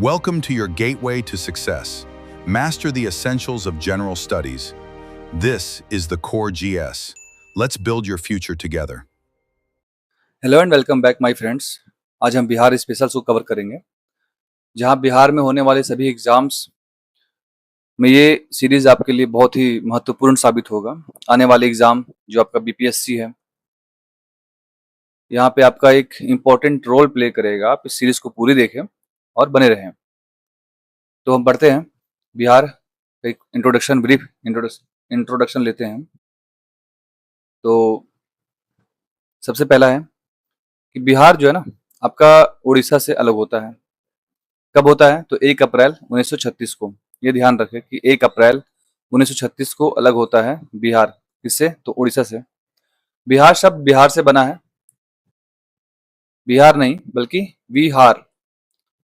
Welcome to your gateway to success. Master the essentials of general studies. This is the Core GS. Let's build your future together. Hello and welcome back my friends. आज हम Bihar specials को cover करेंगे, जहां बिहार में होने वाले सभी exams में ये सीरीज आपके लिए बहुत ही महत्वपूर्ण साबित होगा। आने वाले एग्जाम जो आपका बीपीएससी है, यहाँ पे आपका एक इम्पोर्टेंट रोल प्ले करेगा। आप इस सीरीज को पूरी देखें और बने रहें। तो हम बढ़ते हैं, बिहार का एक ब्रीफ इंट्रोडक्शन लेते हैं। तो सबसे पहला है कि बिहार जो है ना, आपका उड़ीसा से अलग होता है। कब होता है? तो 1 अप्रैल 1936 को। ये ध्यान रखें कि 1 अप्रैल 1936 को अलग होता है बिहार। किससे? तो उड़ीसा से। बिहार शब्द बिहार से बना है, बिहार नहीं बल्कि विहार।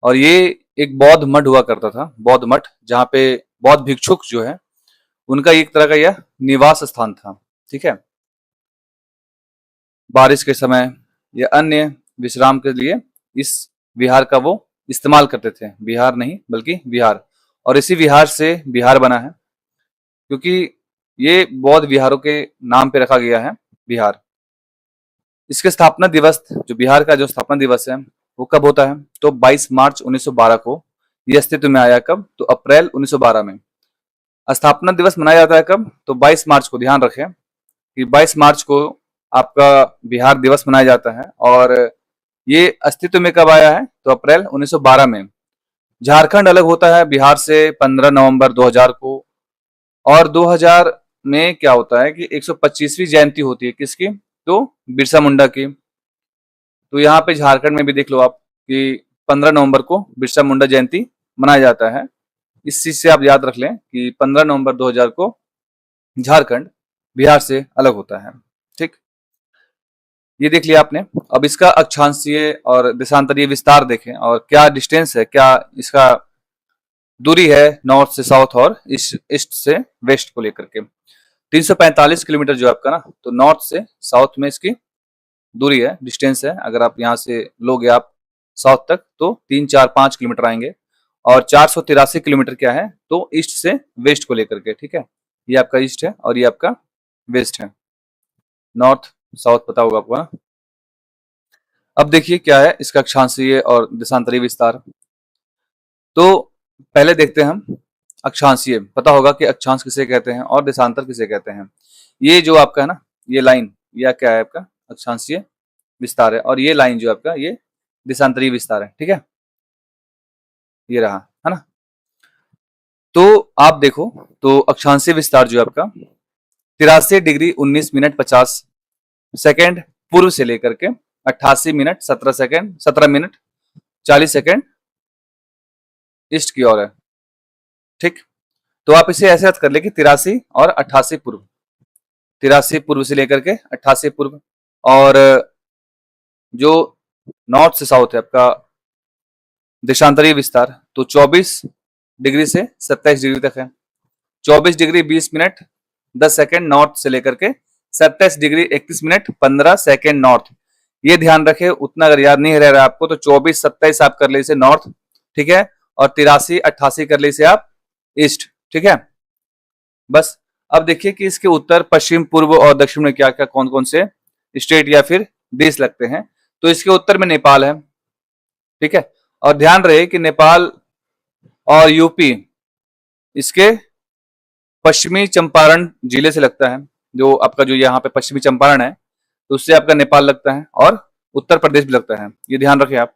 और ये एक बौद्ध मठ हुआ करता था, बौद्ध मठ, जहाँ पे बौद्ध भिक्षुक जो है उनका एक तरह का यह निवास स्थान था। ठीक है, बारिश के समय या अन्य विश्राम के लिए इस विहार का वो इस्तेमाल करते थे। बिहार नहीं बल्कि विहार। और इसी विहार से बिहार बना है, क्योंकि ये बौद्ध विहारों के नाम पे रखा गया है बिहार। इसके स्थापना दिवस, जो बिहार का जो स्थापना दिवस है, वो कब होता है? तो 22 मार्च 1912 को ये अस्तित्व में आया। कब? तो अप्रैल 1912 में। स्थापना दिवस मनाया जाता है कब? तो 22 मार्च को। ध्यान रखें कि 22 मार्च को आपका बिहार दिवस मनाया जाता है। और ये अस्तित्व में कब आया है? तो अप्रैल 1912 में। झारखंड अलग होता है बिहार से 15 नवंबर 2000 को। और 2000 में क्या होता है कि 125वीं जयंती होती है। किसकी? तो बिरसा मुंडा की। तो यहाँ पे झारखंड में भी देख लो आप कि 15 नवंबर को बिरसा मुंडा जयंती मनाया जाता है। इस चीज से आप याद रख लें कि 15 नवंबर 2000 को झारखंड बिहार से अलग होता है। ठीक, ये देख लिया आपने। अब इसका अक्षांशीय और देशांतरीय विस्तार देखें, और क्या डिस्टेंस है, क्या इसका दूरी है नॉर्थ से साउथ और ईस्ट से वेस्ट को लेकर के। 345 किलोमीटर जो आपका ना, तो नॉर्थ से साउथ में इसकी दूरी है, डिस्टेंस है। अगर आप यहाँ से लोगे आप साउथ तक तो 3-4-5 किलोमीटर आएंगे। और 483 किलोमीटर क्या है? तो ईस्ट से वेस्ट को लेकर के। ठीक है, ये आपका ईस्ट है और ये आपका वेस्ट है। नॉर्थ साउथ पता होगा आपको ना। अब देखिए क्या है इसका अक्षांशीय और देशांतरीय विस्तार। तो पहले देखते हैं हम अक्षांशीय। पता होगा कि अक्षांश किसे कहते हैं और देशांतर किसे कहते हैं। ये जो आपका है ना, ये लाइन, यह क्या है? आपका अक्षांशीय विस्तार है। और ये लाइन जो आपका, ये देशांतरीय विस्तार है। ठीक है, ये रहा, है ना। तो आप देखो, तो अक्षांशीय विस्तार जो है आपका 83 डिग्री 19 मिनट 50 सेकेंड पूर्व से लेकर के 88 मिनट 17 मिनट 40 सेकेंड ईस्ट की ओर है। ठीक, तो आप इसे ऐसे अर्थ कर ले कि 83 और 88 पूर्व। 83 पूर्व से लेकर के 88 पूर्व। और जो नॉर्थ से साउथ है आपका देशांतरीय विस्तार, तो 24 डिग्री से 27 डिग्री तक है। 24 डिग्री 20 मिनट 10 सेकेंड नॉर्थ से लेकर के 27 डिग्री 31 मिनट 15 सेकेंड नॉर्थ। ये ध्यान रखे, उतना अगर याद नहीं रह रहा है आपको तो 24-27 आप कर ले इसे नॉर्थ। ठीक है, और 83-88 कर ले इसे आप ईस्ट। ठीक है, बस। अब देखिए कि इसके उत्तर, पश्चिम, पूर्व और दक्षिण में क्या क्या कौन कौन से स्टेट या फिर देश लगते हैं। तो इसके उत्तर में नेपाल है। ठीक है, और ध्यान रहे कि नेपाल और यूपी इसके पश्चिमी चंपारण जिले से लगता है। जो आपका जो यहाँ पे पश्चिमी चंपारण है, तो उससे आपका नेपाल लगता है और उत्तर प्रदेश भी लगता है। ये ध्यान रखें आप।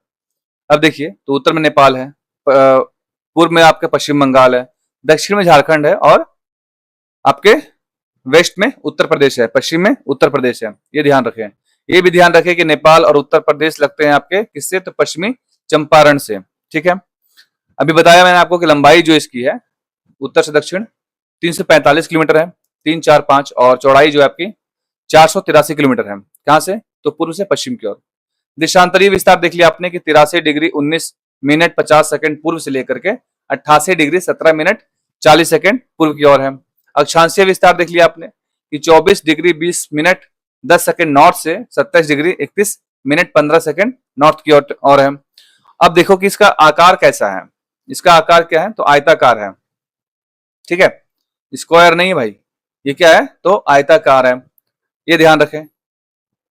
अब देखिए, तो उत्तर में नेपाल है, पूर्व में आपके पश्चिम बंगाल है, दक्षिण में झारखंड है और आपके वेस्ट में उत्तर प्रदेश है, पश्चिम में उत्तर प्रदेश है। ये ध्यान रखें। ये भी ध्यान रखें कि नेपाल और उत्तर प्रदेश लगते हैं आपके किससे? तो पश्चिमी चंपारण से। ठीक है, अभी बताया मैंने आपको कि लंबाई जो इसकी है उत्तर से दक्षिण 345 किलोमीटर है, 3-4-5। और चौड़ाई जो है आपकी 483 किलोमीटर है। कहां से? तो पूर्व से पश्चिम की ओर। देशांतरीय विस्तार देख लिया आपने कि 83 डिग्री 19 मिनट 50 सेकंड पूर्व से लेकर के 88 डिग्री 17 मिनट 40 सेकंड पूर्व की ओर है। अक्षांशीय विस्तार देख लिया आपने कि 24 डिग्री 20 मिनट 10 सेकंड नॉर्थ से 27 डिग्री 31 मिनट 15 सेकंड नॉर्थ की ओर है। अब देखो कि इसका आकार कैसा है। इसका आकार क्या है? तो आयताकार है, ठीक है, स्क्वायर नहीं है भाई, ये क्या है? तो आयताकार है, ये ध्यान रखें।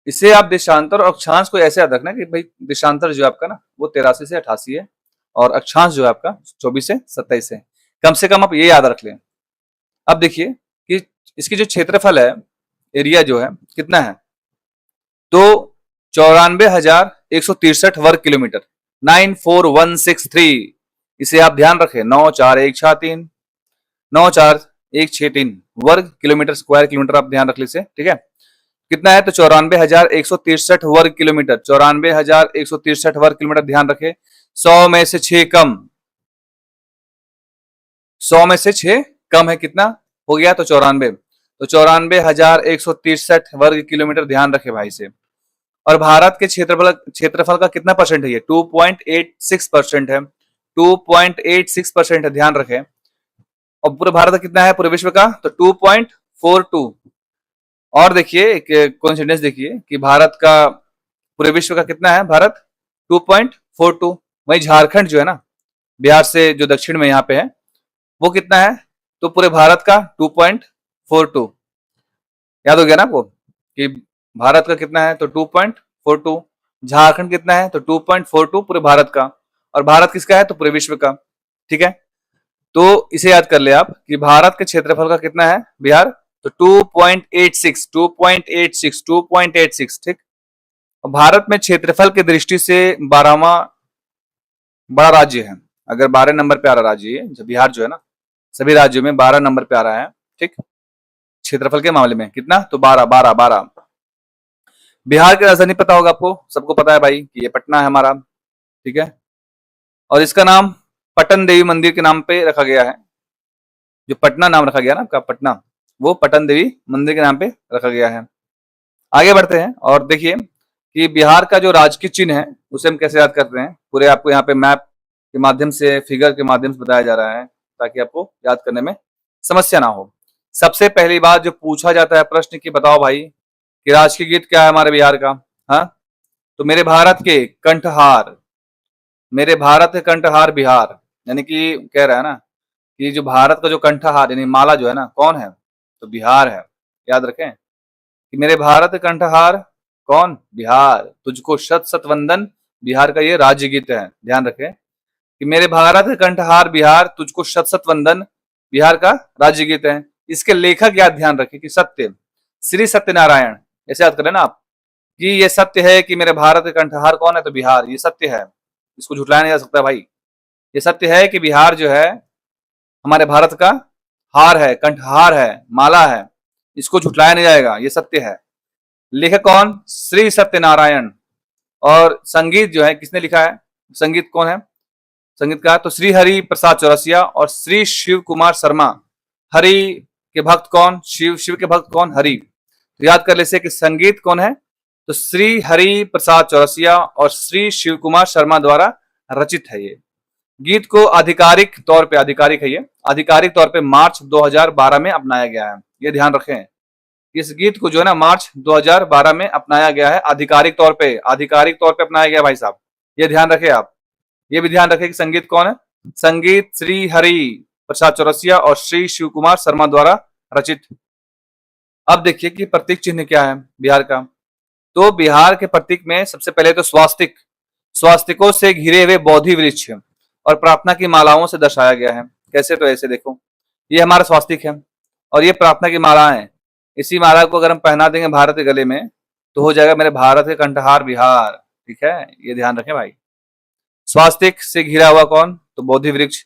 इसे आप देशांतर और अक्षांश को ऐसे याद रखना कि भाई देशांतर जो है आपका ना वो 83 से 88 है, और अक्षांश जो है आपका 24 से 27 है। कम से कम आप ये याद रख लें। अब देखिए कि इसकी जो क्षेत्रफल है, एरिया जो है कितना है? तो 94,163 वर्ग किलोमीटर, 94163। इसे आप ध्यान रखें, 94163, 94163 वर्ग किलोमीटर, स्क्वायर किलोमीटर आप ध्यान रख लीजिए, ठीक है। कितना है? तो 94,163 वर्ग किलोमीटर, 94,163 वर्ग किलोमीटर ध्यान रखे। 100 में से 6 कम, 100 में से 6 कम है, कितना हो गया? तो 94, तो 94,163 वर्ग किलोमीटर ध्यान रखे भाई से। और भारत के क्षेत्रफल का कितना परसेंट है? ये 2.86% है, 2.86% है, ध्यान रखें। और पूरे भारत का कितना है पूरे विश्व का? तो 2.42। और देखिए एक कोइंसिडेंस देखिए कि भारत का पूरे विश्व का कितना है? भारत 2.42। वही झारखंड जो है ना, बिहार से जो दक्षिण में यहाँ पे है, वो कितना है? तो पूरे भारत का 2.42। याद हो गया ना आपको कि भारत का कितना है? तो 2.42। झारखंड कितना है? तो 2.42 पूरे भारत का। और भारत किसका है? तो पूरे विश्व का, ठीक है। तो इसे याद कर ले आप कि भारत के क्षेत्रफल का कितना है बिहार? तो 2.86, 2.86, 2.86, ठीक। और भारत में क्षेत्रफल की दृष्टि से 12वां बड़ा राज्य है। अगर 12 नंबर पे आ रहा राज्य है जो बिहार जो है ना, सभी राज्यों में 12 नंबर पे आ रहा है, ठीक। क्षेत्रफल के मामले में कितना? तो 12, 12, 12। बिहार की राजधानी पता होगा आपको, सबको पता है भाई कि ये पटना है हमारा, ठीक है। और इसका नाम पटन देवी मंदिर के नाम पे रखा गया है। जो पटना नाम रखा गया ना आपका, पटना, वो पटन देवी मंदिर के नाम पे रखा गया है। आगे बढ़ते हैं और देखिए कि बिहार का जो राजकीय चिन्ह है उसे हम कैसे याद करते हैं। पूरे आपको यहाँ पे मैप के माध्यम से, फिगर के माध्यम से बताया जा रहा है ताकि आपको याद करने में समस्या ना हो। सबसे पहली बात जो पूछा जाता है प्रश्न कि बताओ भाई कि राष्ट्रीय गीत क्या है हमारे बिहार का? हाँ, तो मेरे भारत के कंठहार, मेरे भारत के कंठहार बिहार, यानी कि कह रहा है ना कि जो भारत का जो कंठहार यानी माला जो है ना, कौन है? तो बिहार है। याद रखें कि मेरे भारत कंठहार कौन? बिहार। तुझको शत शत वंदन, बिहार का ये राज्य गीत है। ध्यान रखें कि मेरे भारत कंठहार बिहार, तुझको शत शत वंदन, बिहार का राज्य गीत है। इसके लेखक याद ध्यान रखें कि सत्य, श्री सत्यनारायण। ऐसे याद करें ना आप कि ये सत्य है कि मेरे भारत का कंठहार कौन है? तो बिहार। ये सत्य है, इसको झुठलाया नहीं जा सकता भाई। ये सत्य है कि बिहार जो है हमारे भारत का हार है, कंठहार है, माला है। इसको झुठलाया नहीं जाएगा, ये सत्य है। लेखक कौन? श्री सत्यनारायण। और संगीत जो है किसने लिखा है? संगीत कौन है संगीतकार? तो श्री हरि प्रसाद चौरसिया और श्री शिव कुमार शर्मा। हरि के भक्त कौन? शिव। शिव के भक्त कौन? हरि। तो याद कर लेते कि संगीत कौन है? तो श्री हरि प्रसाद चौरसिया और श्री शिव कुमार शर्मा द्वारा रचित है ये गीत। को आधिकारिक तौर पे, आधिकारिक है ये, आधिकारिक तौर पे मार्च 2012 में अपनाया गया है। ये ध्यान रखें, इस गीत को जो है ना मार्च 2012 में अपनाया गया है, आधिकारिक तौर पे, आधिकारिक तौर पे अपनाया गया भाई साहब। ये ध्यान रखें आप। ये भी ध्यान रखें कि संगीत कौन है? संगीत श्री हरि प्रसाद चौरसिया और श्री शिव कुमार शर्मा द्वारा रचित। अब देखिए कि प्रतीक चिन्ह क्या है बिहार का। तो बिहार के प्रतीक में सबसे पहले तो स्वास्तिक, स्वास्तिकों से घिरे हुए बोधि वृक्ष और प्रार्थना की मालाओं से दर्शाया गया है। कैसे? तो ऐसे देखो, ये हमारा स्वास्तिक है और ये प्रार्थना की माला है। इसी माला को अगर हम पहना देंगे भारत के गले में तो हो जाएगा मेरे भारत के कंठहार बिहार, ठीक है। ये ध्यान रखें भाई। स्वास्तिक से घिरा हुआ कौन? तो बोधि वृक्ष।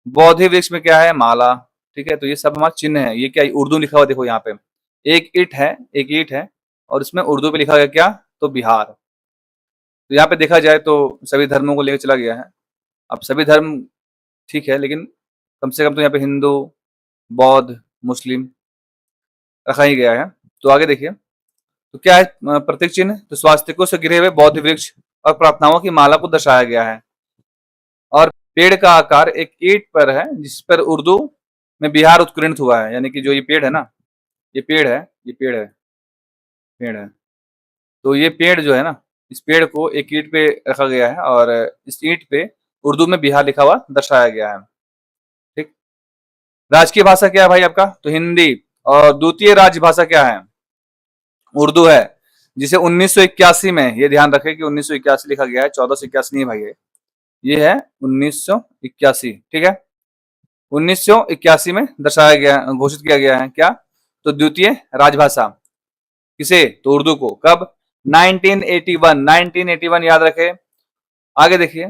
बोधि वृक्ष में क्या है? माला, ठीक है। तो ये सब हमारा चिन्ह है। ये क्या? उर्दू लिखा हुआ देखो यहाँ पे, एक ईट है, एक ईट है और इसमें उर्दू पे लिखा गया क्या? तो बिहार। तो यहाँ पे देखा जाए तो सभी धर्मों को लेकर चला गया है। अब सभी धर्म ठीक है, लेकिन कम से कम तो यहाँ पे हिंदू, बौद्ध, मुस्लिम रखा ही गया है। तो आगे देखिए, तो क्या है प्रतीक चिन्ह? तो स्वास्तिकों से घिरे हुए बौद्ध वृक्ष और प्रार्थनाओं की माला को दर्शाया गया है। और पेड़ का आकार एक ईंट पर है जिस पर उर्दू में बिहार उत्कीर्णित हुआ है। यानी कि जो ये पेड़ है ना, ये पेड़ है, ये पेड़ है, पेड़ है। तो ये पेड़ जो है ना, इस पेड़ को एक ईंट पे रखा गया है और इस ईंट पे उर्दू में बिहार लिखा हुआ दर्शाया गया है। ठीक। राजकीय भाषा क्या है भाई आपका? तो हिंदी। और द्वितीय राजभाषा क्या है? उर्दू है, जिसे 1981 में, ये ध्यान रखें कि 1981 लिखा गया है, 1481 नहीं है भाई, ये है 1981। ठीक है, 1981 में दर्शाया गया, घोषित किया गया है क्या? तो द्वितीय राजभाषा। किसे? तो उर्दू को। कब? 1981। 1981 याद रखे। आगे देखिए,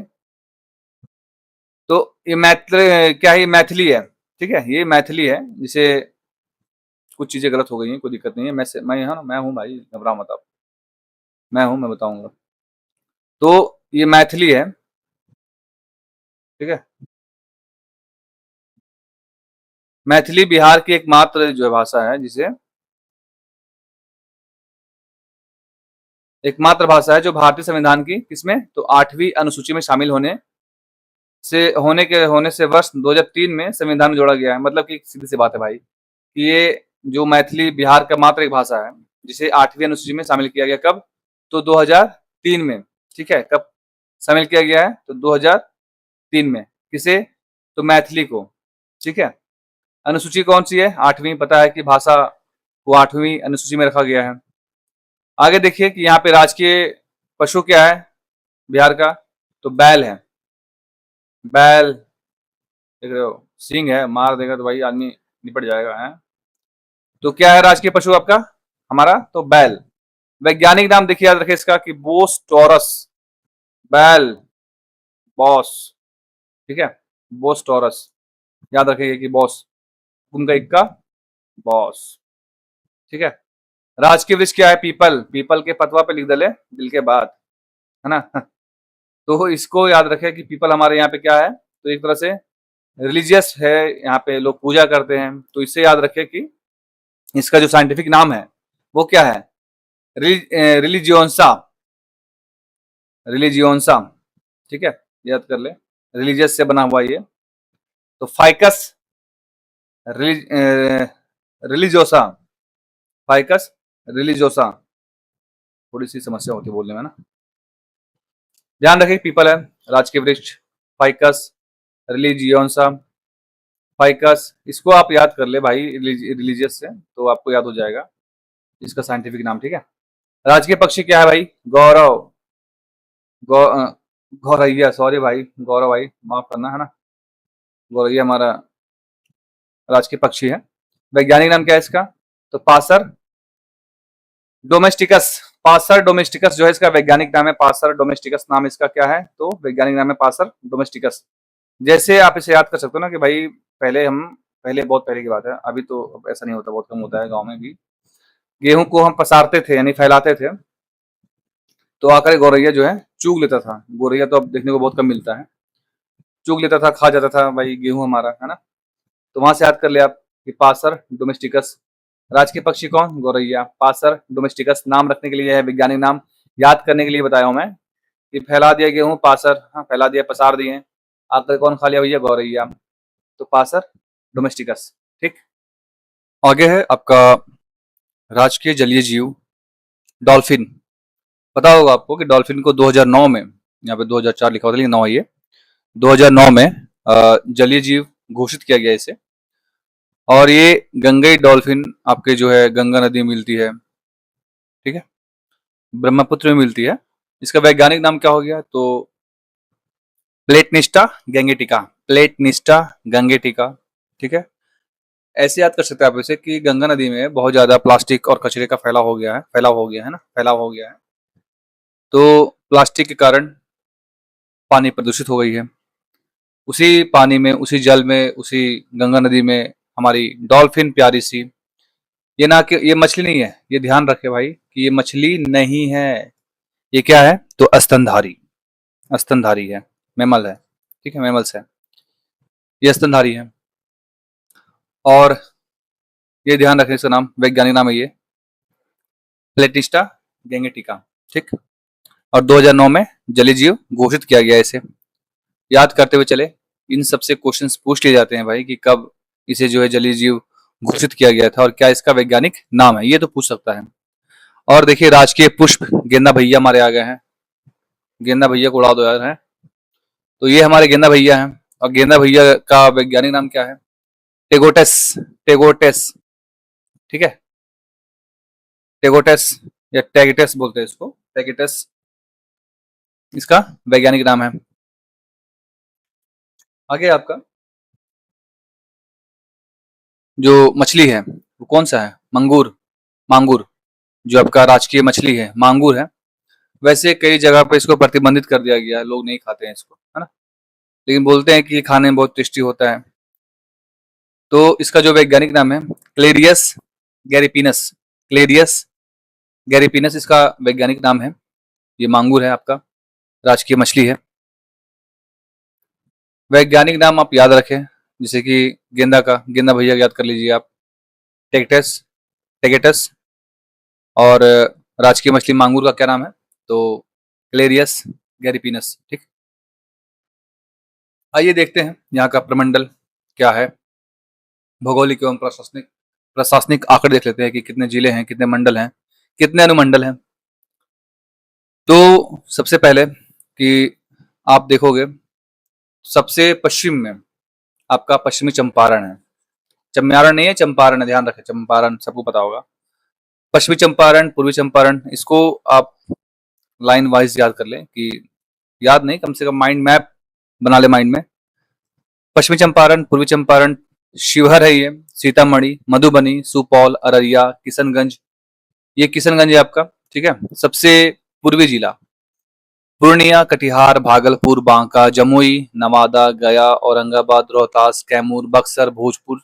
तो ये मैथिली क्या है? ये मैथिली है। ठीक है, ये मैथिली है, जिसे कुछ चीजें गलत हो गई हैं, कोई दिक्कत नहीं है। मैं यहाँ मैं हूँ भाई, घबराओ मत आप, मैं हूँ, मैं बताऊंगा। तो ये मैथिली है। ठीक है, मैथिली बिहार की एकमात्र जो भाषा है, जिसे एकमात्र भाषा है जो भारतीय संविधान की किसमें? तो 8वीं अनुसूची में शामिल होने से वर्ष 2003 में संविधान में जोड़ा गया है। मतलब कि सीधी सी बात है भाई, कि ये जो मैथिली बिहार का मात्र एक भाषा है, जिसे 8वीं अनुसूची में शामिल किया गया। कब? तो 2003 में। ठीक है, कब शामिल किया गया है? तो 2003 में। किसे? तो मैथिली को। ठीक है, अनुसूची कौन सी है? 8वीं। पता है कि भाषा को 8वीं अनुसूची में रखा गया है। आगे देखिए कि यहाँ पे राजकीय पशु क्या है बिहार का? तो बैल है। बैल, देख रहे हो, सिंह है, मार देगा तो भाई आदमी निपट जाएगा है। तो क्या है राजकीय पशु आपका हमारा? तो बैल। वैज्ञानिक नाम देखिए, याद रखिए इसका, कि बोस टॉरस। बैल, बॉस। ठीक है, बोस टॉरस, याद रखिए कि बॉस, उनका इक्का, बॉस। ठीक है, राजकीय वृक्ष क्या है? पीपल। पीपल के पतवा पे लिख दले दिल के बाद, है ना। तो इसको याद रखें कि पीपल हमारे यहाँ पे क्या है? तो एक तरह से रिलीजियस है, यहाँ पे लोग पूजा करते हैं। तो इससे याद रखें कि इसका जो साइंटिफिक नाम है वो क्या है? रिलीजियोन्सा। रिलीजियोन्सा। ठीक है, याद कर ले, रिलीजियस से बना हुआ ये। तो फाइकस रिलीजोसा। फाइकस रिलीजोसा। थोड़ी सी समस्या होती है बोलने में ना, ध्यान रखें। पीपल है राजकीय वृक्ष, फाइकस रिलीजियोन्सा। फाइकस, इसको आप याद कर ले भाई रिलीजियस से, तो आपको याद हो जाएगा इसका साइंटिफिक नाम। ठीक है, राजकीय पक्षी क्या है भाई? गौरव। गौ गौरैया, सॉरी भाई, गौरव भाई माफ करना, है ना। गौरैया हमारा राजकीय पक्षी है। वैज्ञानिक नाम क्या है इसका? तो पासर डोमेस्टिकस। पासर डोमेस्टिकस जो है इसका वैज्ञानिक नाम है। पासर डोमेस्टिकस नाम इसका क्या है? तो वैज्ञानिक नाम है पासर डोमेस्टिकस। जैसे आप इसे याद कर सकते हो ना कि भाई पहले बहुत पहले की बात है, अभी तो अब ऐसा नहीं होता, बहुत कम होता है गाँव में भी। गेहूं को हम पसारते थे, यानी फैलाते थे, तो आकर गौरैया जो है चूग लेता था। गौरैया तो अब देखने को बहुत कम मिलता है, चूग लेता था, खा जाता था भाई गेहूं हमारा, है ना। तो वहां से याद कर ले आप कि पासर डोमेस्टिकस। राजकीय पक्षी कौन? गौरैया। पासर डोमेस्टिकस नाम रखने के लिए है, वैज्ञानिक नाम याद करने के लिए बताया हूं मैं, कि फैला दिया गेहूं, पासर, हाँ फैला दिया, पसार दिए, आकर कौन खा लिया भैया? गौरैया। तो पासर डोमेस्टिकस। ठीक, आगे है आपका राजकीय जलीय जीव डॉल्फिन। पता होगा आपको कि डॉल्फिन को 2009 में, यहाँ पे 2004 लिखा होता है लेकिन 9 है ये, 2009 में जलीय जीव घोषित किया गया इसे। और ये गंगई डॉल्फिन आपके जो है गंगा नदी में मिलती है। ठीक है, ब्रह्मपुत्र में मिलती है। इसका वैज्ञानिक नाम क्या हो गया? तो प्लेटनिस्टा गैंगेटिका। प्लेटनिस्टा गैंगेटिका। ठीक है, ऐसे याद कर सकते हैं आप इसे कि गंगा नदी में बहुत ज्यादा प्लास्टिक और कचरे का फैलाव हो गया है। तो प्लास्टिक के कारण पानी प्रदूषित हो गई है। उसी पानी में, उसी जल में, उसी गंगा नदी में हमारी डॉल्फिन प्यारी सी, ये ना कि ये मछली नहीं है, ये ध्यान रखे भाई कि ये मछली नहीं है। ये क्या है? तो स्तनधारी। स्तनधारी है, मैमल है। ठीक है, मैमल्स है, ये स्तनधारी है। और ये ध्यान रखें, इसका नाम, वैज्ञानिक नाम है ये प्लेटिस्टा गैंगेटिका। ठीक, और 2009 में जलीय जीव घोषित किया गया इसे। याद करते हुए चले, इन सबसे क्वेश्चंस पूछ लिए जाते हैं भाई कि कब इसे जो है जलीय जीव घोषित किया गया था और क्या इसका वैज्ञानिक नाम है, ये तो पूछ सकता है। और देखिए राजकीय पुष्प, गेंदा भैया हमारे आ गए हैं। गेंदा भैया को उड़ा दो यार, है तो ये हमारे गेंदा भैया हैं, और गेंदा भैया का वैज्ञानिक नाम क्या है? टेगोटेस। टेगोटेस, ठीक है, टेगोटेस या टैगिटस बोलते हैं इसको, टैगिटस इसका वैज्ञानिक नाम है। आगे आपका जो मछली है वो कौन सा है? मंगूर, मांगूर, जो आपका राजकीय मछली है मांगूर है। वैसे कई जगह पे इसको प्रतिबंधित कर दिया गया है, लोग नहीं खाते हैं इसको, है ना, लेकिन बोलते हैं कि ये खाने में बहुत टेस्टी होता है। तो इसका जो वैज्ञानिक नाम है क्लेरियस गैरिपिनस, क्लेरियस गैरिपिनस इसका वैज्ञानिक नाम है। ये मांगूर है आपका, राजकीय मछली है। वैज्ञानिक नाम आप याद रखें, जैसे कि गेंदा का, गेंदा भैया याद कर लीजिए आप, टेक्टस, टेगेटस, और राजकीय मछली मांगूर का क्या नाम है? तो क्लेरियस गैरिपिनस, ठीक। आइए देखते हैं यहाँ का प्रमंडल क्या है। भौगोलिक एवं प्रशासनिक प्रशासनिक आंकड़े देख लेते हैं कि कितने जिले हैं, कितने मंडल हैं, कितने अनुमंडल हैं। तो सबसे पहले कि आप देखोगे सबसे पश्चिम में आपका पश्चिमी चंपारण है। चम्यारण नहीं है, चंपारण है, ध्यान रखें, चंपारण सबको पता होगा। पश्चिमी चंपारण, पूर्वी चंपारण, इसको आप लाइन वाइज याद कर लें, कि याद नहीं, कम से कम माइंड मैप बना ले माइंड में। पश्चिमी चंपारण, पूर्वी चंपारण, शिवहर है ये, सीतामढ़ी, मधुबनी, सुपौल, अररिया, किशनगंज, ये किशनगंज है आपका, ठीक है। सबसे पूर्वी जिला पूर्णिया, कटिहार, भागलपुर, बांका, जमुई, नवादा, गया, औरंगाबाद, रोहतास, कैमूर, बक्सर, भोजपुर,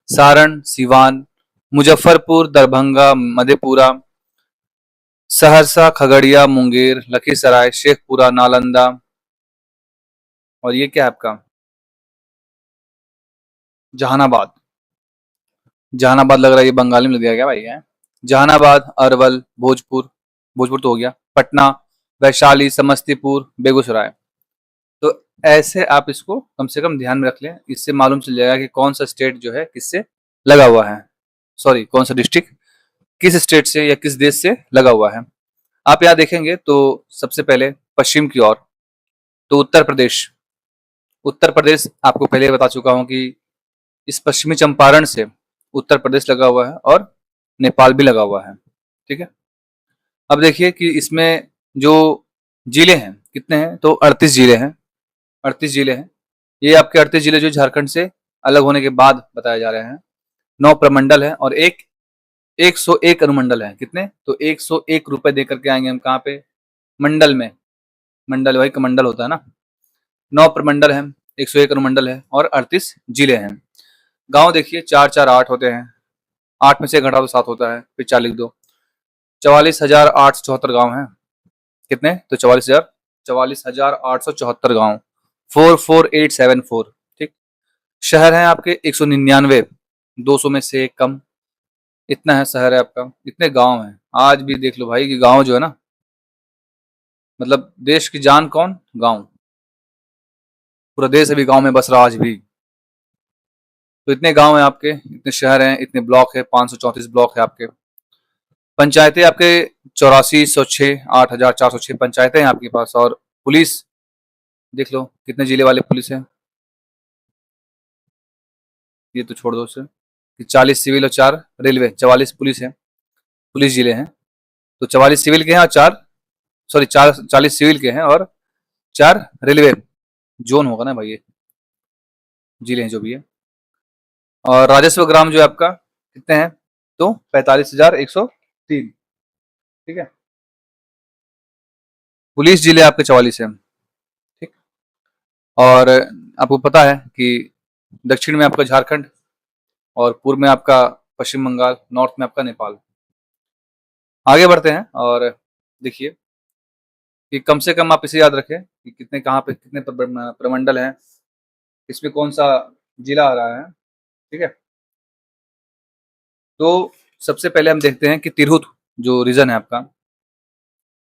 सारण, सिवान, मुजफ्फरपुर, दरभंगा, मधेपुरा, सहरसा, खगड़िया, मुंगेर, लखीसराय, शेखपुरा, नालंदा, और ये क्या है आपका? जहानाबाद। जहानाबाद लग रहा है ये बंगाली में लग दिया गया भाई है। जहानाबाद, अरवल, भोजपुर, भोजपुर तो हो गया, पटना, वैशाली, समस्तीपुर, बेगूसराय। तो ऐसे आप इसको कम से कम ध्यान में रख लें, इससे मालूम चल जाएगा कि कौन सा स्टेट जो है किससे लगा हुआ है, सॉरी कौन सा डिस्ट्रिक्ट किस स्टेट से या किस देश से लगा हुआ है। आप यहाँ देखेंगे तो सबसे पहले पश्चिम की ओर, तो उत्तर प्रदेश, उत्तर प्रदेश आपको पहले बता चुका हूँ कि इस पश्चिमी चंपारण से उत्तर प्रदेश लगा हुआ है और नेपाल भी लगा हुआ है, ठीक है। अब देखिए कि इसमें जो जिले हैं कितने हैं, तो 38 जिले हैं, 38 जिले हैं। ये आपके 38 जिले जो झारखंड से अलग होने के बाद बताए जा रहे हैं। 9 प्रमंडल है और 101 अनुमंडल है। कितने? तो 101 रुपए दे करके आएंगे हम कहाँ पे? मंडल में। मंडल वही कमंडल होता है ना। 9 प्रमंडल है, 101 अनुमंडल है और 38 जिले हैं। गांव देखिए 4 4 8 होते हैं, 8 में से घटा तो 7 होता है, फिर 4 लिख दो। 44,874 गांव हैं। कितने? तो 44,874 गांव, 44874, ठीक। शहर हैं आपके 199, 200 में से एक कम, इतना है शहर है आपका। इतने गांव हैं। आज भी देख लो भाई कि गांव जो है ना, मतलब देश की जान कौन? गांव। पूरा देश अभी गांव में बस रहा आज भी। तो इतने गांव हैं आपके, इतने शहर हैं, इतने ब्लॉक है, 534 ब्लॉक है आपके। पंचायतें आपके 8406, 8406 पंचायतें हैं आपके पास। और पुलिस देख लो कितने जिले वाले पुलिस हैं, ये तो छोड़ दो उसे, कि 40 सिविल और 4 रेलवे, 44 पुलिस है, पुलिस जिले हैं। तो 44 सिविल के हैं और 4, सॉरी 40 सिविल के हैं और 4 रेलवे जोन होगा ना भाई, ये जिले हैं जो भी है। और राजस्व ग्राम जो है आपका कितने हैं? तो 45,103, ठीक है। पुलिस जिले आपके 44 है, ठीक। और आपको पता है कि दक्षिण में आपका झारखंड और पूर्व में आपका पश्चिम बंगाल, नॉर्थ में आपका नेपाल। आगे बढ़ते हैं और देखिए कि कम से कम आप इसे याद रखें कि कितने कहाँ पे कितने प्रमंडल हैं, इसमें कौन सा जिला आ रहा है, ठीक है। तो सबसे पहले हम देखते हैं कि तिरहुत जो रीजन है आपका,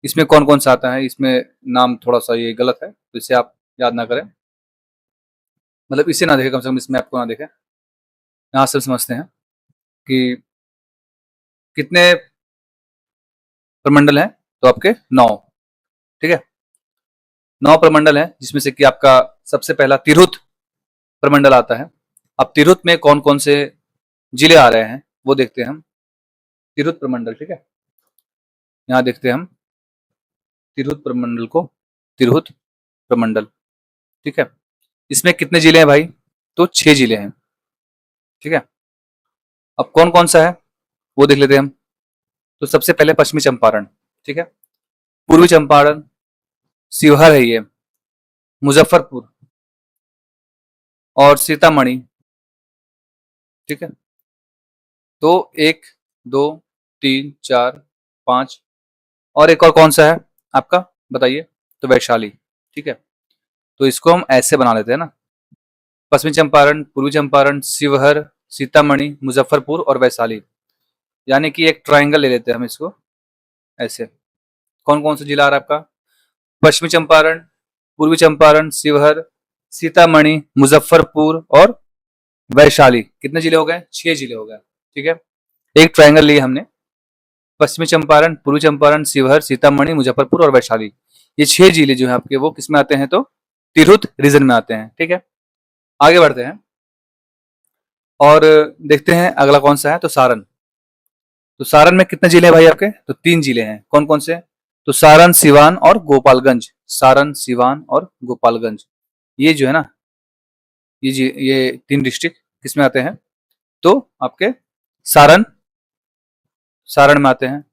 इसमें कौन कौन सा आता है। इसमें नाम थोड़ा सा ये गलत है, तो इसे आप याद ना करें, मतलब इसे ना देखें, कम से कम इसमें आपको ना देखें। यहाँ से समझते हैं कि कितने प्रमंडल हैं, तो आपके 9, ठीक है। 9 प्रमंडल है, जिसमें से कि आपका सबसे पहला तिरहुत प्रमंडल आता है। अब तिरहुत में कौन कौन से जिले आ रहे हैं वो देखते हैं हम। तिरहुत प्रमंडल, ठीक है, यहाँ देखते हैं हम तिरहुत प्रमंडल को, तिरहुत प्रमंडल, ठीक है। इसमें कितने जिले हैं भाई? तो 6 जिले हैं, ठीक है। अब कौन कौन सा है वो देख लेते हैं हम। तो सबसे पहले पश्चिमी चंपारण, ठीक है, पूर्वी चंपारण, शिवहर है ये, मुजफ्फरपुर और सीतामढ़ी, ठीक है। तो 1 2 3 4 5 और एक और कौन सा है आपका, बताइए? तो वैशाली, ठीक है। तो इसको हम ऐसे बना लेते हैं ना, पश्चिमी चंपारण, पूर्वी चंपारण, शिवहर, सीतामढ़ी, मुजफ्फरपुर और वैशाली, यानी कि एक ट्रायंगल ले लेते हैं हम इसको ऐसे। कौन कौन सा जिला आ रहा है आपका? पश्चिमी चंपारण, पूर्वी चंपारण, शिवहर, सीतामढ़ी, मुजफ्फरपुर और वैशाली। कितने जिले हो गए? 6 जिले हो गए, ठीक है। एक ट्रायंगल लिए हमने, पश्चिमी चंपारण, पूर्वी चंपारण, शिवहर, सीतामढ़ी, मुजफ्फरपुर और वैशाली। ये 6 जिले जो है आपके वो किस में आते हैं? तो तिरहुत रीजन में आते हैं, ठीक है। आगे बढ़ते हैं और देखते हैं अगला कौन सा है, तो सारण। तो सारण में कितने जिले हैं भाई आपके? तो 3 जिले हैं। कौन कौन से? तो सारण, सिवान और गोपालगंज। सारण, सिवान और गोपालगंज, ये जो है ना, ये 3 डिस्ट्रिक्ट किस में आते हैं? तो आपके सारण, सारण में आते हैं।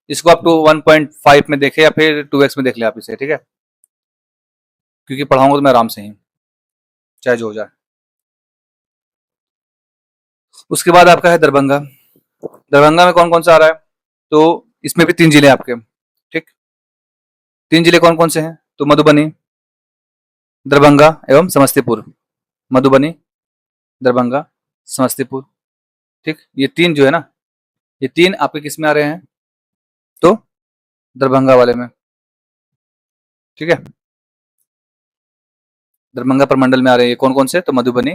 इसको आप तो 1.5 में देखें या फिर 2x में देख ले आप इसे, ठीक है, क्योंकि पढ़ाऊंगा तो मैं आराम से ही, चाहे जो हो जाए। उसके बाद आपका है दरभंगा। दरभंगा में कौन कौन सा आ रहा है? तो इसमें भी 3 जिले आपके, ठीक। 3 जिले कौन कौन से हैं? तो मधुबनी, दरभंगा एवं समस्तीपुर। मधुबनी, दरभंगा, समस्तीपुर, ठीक। ये 3 जो है ना, ये 3 आपके किस में आ रहे हैं? तो दरभंगा वाले में, ठीक है। दरभंगा प्रमंडल में आ रहे हैं कौन कौन से? तो मधुबनी,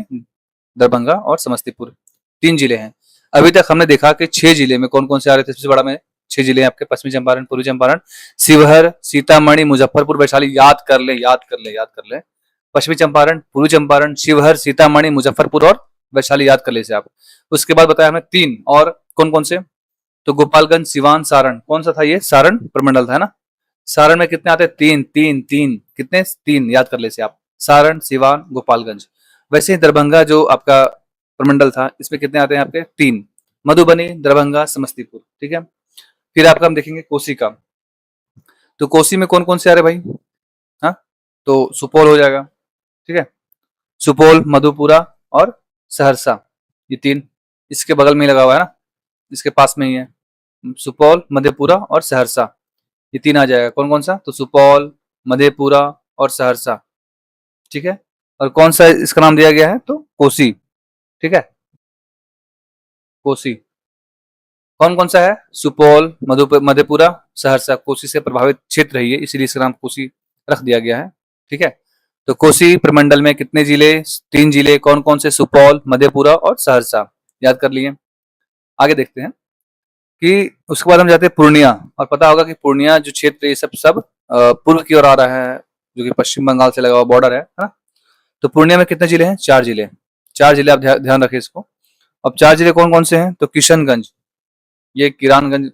दरभंगा और समस्तीपुर, 3 जिले हैं। अभी तक हमने देखा कि 6 जिले में कौन कौन से आ रहे थे। सबसे बड़ा में 6 जिले हैं आपके, पश्चिमी चंपारण, पूर्वी चंपारण, शिवहर, सीतामढ़ी, मुजफ्फरपुर, वैशाली। याद कर ले, याद कर ले, याद कर ले। पश्चिमी चंपारण, पूर्वी चंपारण, शिवहर, सीतामढ़ी, मुजफ्फरपुर और वैशाली, याद कर ले इसे आप। उसके बाद बताया हमें 3 और कौन कौन से? तो गोपालगंज, सिवान, सारण। कौन सा था ये? सारण प्रमंडल था, है ना। सारण में कितने आते हैं? 3 3 3, कितने? 3, याद कर ले इसे आप। सारण, सिवान, गोपालगंज। वैसे ही दरभंगा जो आपका प्रमंडल था, इसमें कितने आते हैं आपके? 3, मधुबनी, दरभंगा, समस्तीपुर, ठीक है। फिर आपका हम देखेंगे कोसी का। तो कोसी में कौन कौन से आ रहे भाई? हाँ, तो सुपौल हो जाएगा, ठीक है। सुपौल, मधुपुरा और सहरसा, ये 3 इसके बगल में ही लगा हुआ है ना, इसके पास में ही है। सुपौल, मधेपुरा और सहरसा, ये 3 आ जाएगा। कौन कौन सा? तो सुपौल, मधेपुरा और सहरसा, ठीक है। और कौन सा इसका नाम दिया गया है? तो कोसी, ठीक है, कोसी। कौन कौन सा है? सुपौल, मधेपुरा, सहरसा। कोसी से प्रभावित क्षेत्र है ये, इसीलिए इसका नाम कोसी रख दिया गया है, ठीक है। तो कोसी प्रमंडल में कितने जिले? 3 जिले। कौन कौन से? सुपौल, मधेपुरा और सहरसा, याद कर लिए। आगे देखते हैं कि उसके बाद हम जाते हैं पूर्णिया। और पता होगा कि पूर्णिया जो क्षेत्र ये सब पूर्व की ओर आ रहा है, जो कि पश्चिम बंगाल से लगा हुआ बॉर्डर है ना। तो पूर्णिया में कितने जिले हैं? 4 जिले। 4 जिले, आप ध्यान रखें इसको। अब 4 जिले कौन कौन से हैं? तो किशनगंज, ये किरानगंज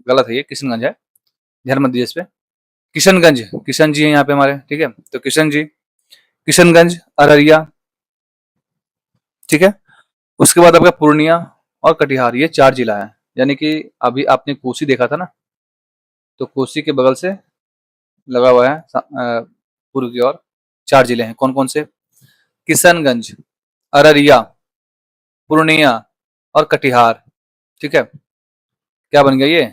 गलत है, ये किशनगंज है, ध्यान मत दीजिए इस पे। किशनगंज, किशन जी है यहाँ पे हमारे, ठीक है। तो किशन जी, किशनगंज, अररिया, ठीक है। उसके बाद आपका पूर्णिया और कटिहार, ये 4 जिला है। यानी कि अभी आपने कोसी देखा था ना, तो कोसी के बगल से लगा हुआ है पूर्व की ओर 4 जिले हैं। कौन कौन से? किशनगंज, अररिया, पूर्णिया और कटिहार, ठीक है। क्या बन गया ये?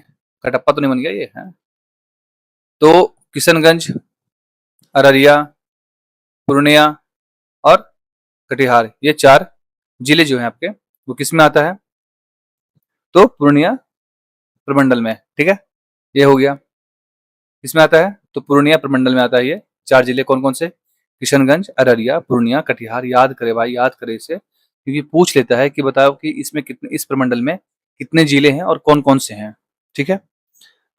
कटप्पा तो नहीं बन गया ये है? तो किशनगंज, अररिया, पूर्णिया और कटिहार, ये 4 जिले जो हैं आपके वो किस में आता है? तो पूर्णिया प्रमंडल में, ठीक है। ये हो गया, किसमें आता है? तो पूर्णिया प्रमंडल में आता है ये 4 जिले। कौन कौन से? किशनगंज, अररिया, पूर्णिया, कटिहार। याद करे भाई, याद करे इसे, क्योंकि पूछ लेता है कि बताओ कि इसमें कितने, इस प्रमंडल में कितने जिले हैं और कौन कौन से हैं, ठीक है।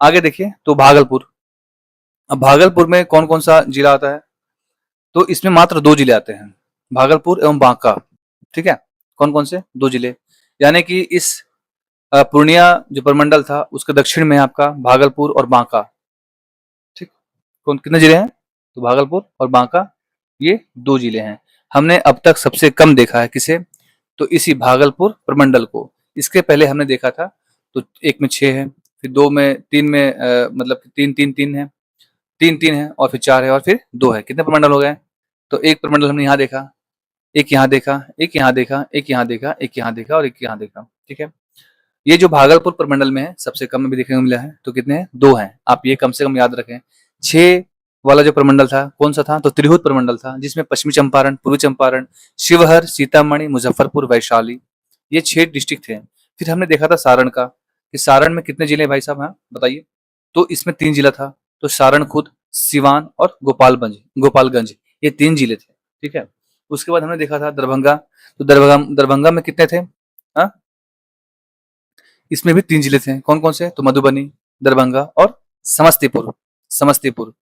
आगे देखिए तो भागलपुर। अब भागलपुर में कौन कौन सा जिला आता है, तो इसमें मात्र 2 जिले आते हैं, भागलपुर एवं बांका। ठीक है, कौन कौन से 2 जिले, यानी कि इस पूर्णिया जो प्रमंडल था उसके दक्षिण में है आपका भागलपुर और बांका। ठीक, कौन कितने जिले हैं, तो भागलपुर और बांका, ये 2 जिले हैं। हमने अब तक सबसे कम देखा है किसे, तो इसी भागलपुर प्रमंडल को। इसके पहले हमने देखा था तो एक में 6 है, फिर 2 में 3 में मतलब 3 है, 3 है और फिर 4 है और फिर 2 है। कितने प्रमंडल हो गए, तो एक प्रमंडल हमने यहाँ देखा, एक यहाँ देखा, एक यहाँ देखा, एक यहाँ देखा, एक यहाँ देखा और एक यहाँ देखा। ठीक है, ये जो भागलपुर प्रमंडल में है सबसे कम भी देखने को मिला है, तो कितने हैं, 2 हैं। आप ये कम से कम याद रखें। 6 वाला जो प्रमंडल था कौन सा था, तो तिरहुत प्रमंडल था, जिसमें पश्चिमी चंपारण, पूर्वी चंपारण, शिवहर, सीतामढ़ी, मुजफ्फरपुर, वैशाली, ये 6 डिस्ट्रिक्ट थे। फिर हमने देखा था सारण का, कि सारण में कितने जिले हैं भाई साहब, हाँ बताइए, तो इसमें 3 जिला था, तो सारण खुद, सिवान और गोपालगंज, ये 3 जिले थे। ठीक है, उसके बाद हमने देखा था दरभंगा, तो दरभंगा में कितने थे, हाँ, इसमें भी 3 जिले थे, कौन कौन से, तो मधुबनी, दरभंगा और समस्तीपुर, समस्तीपुर।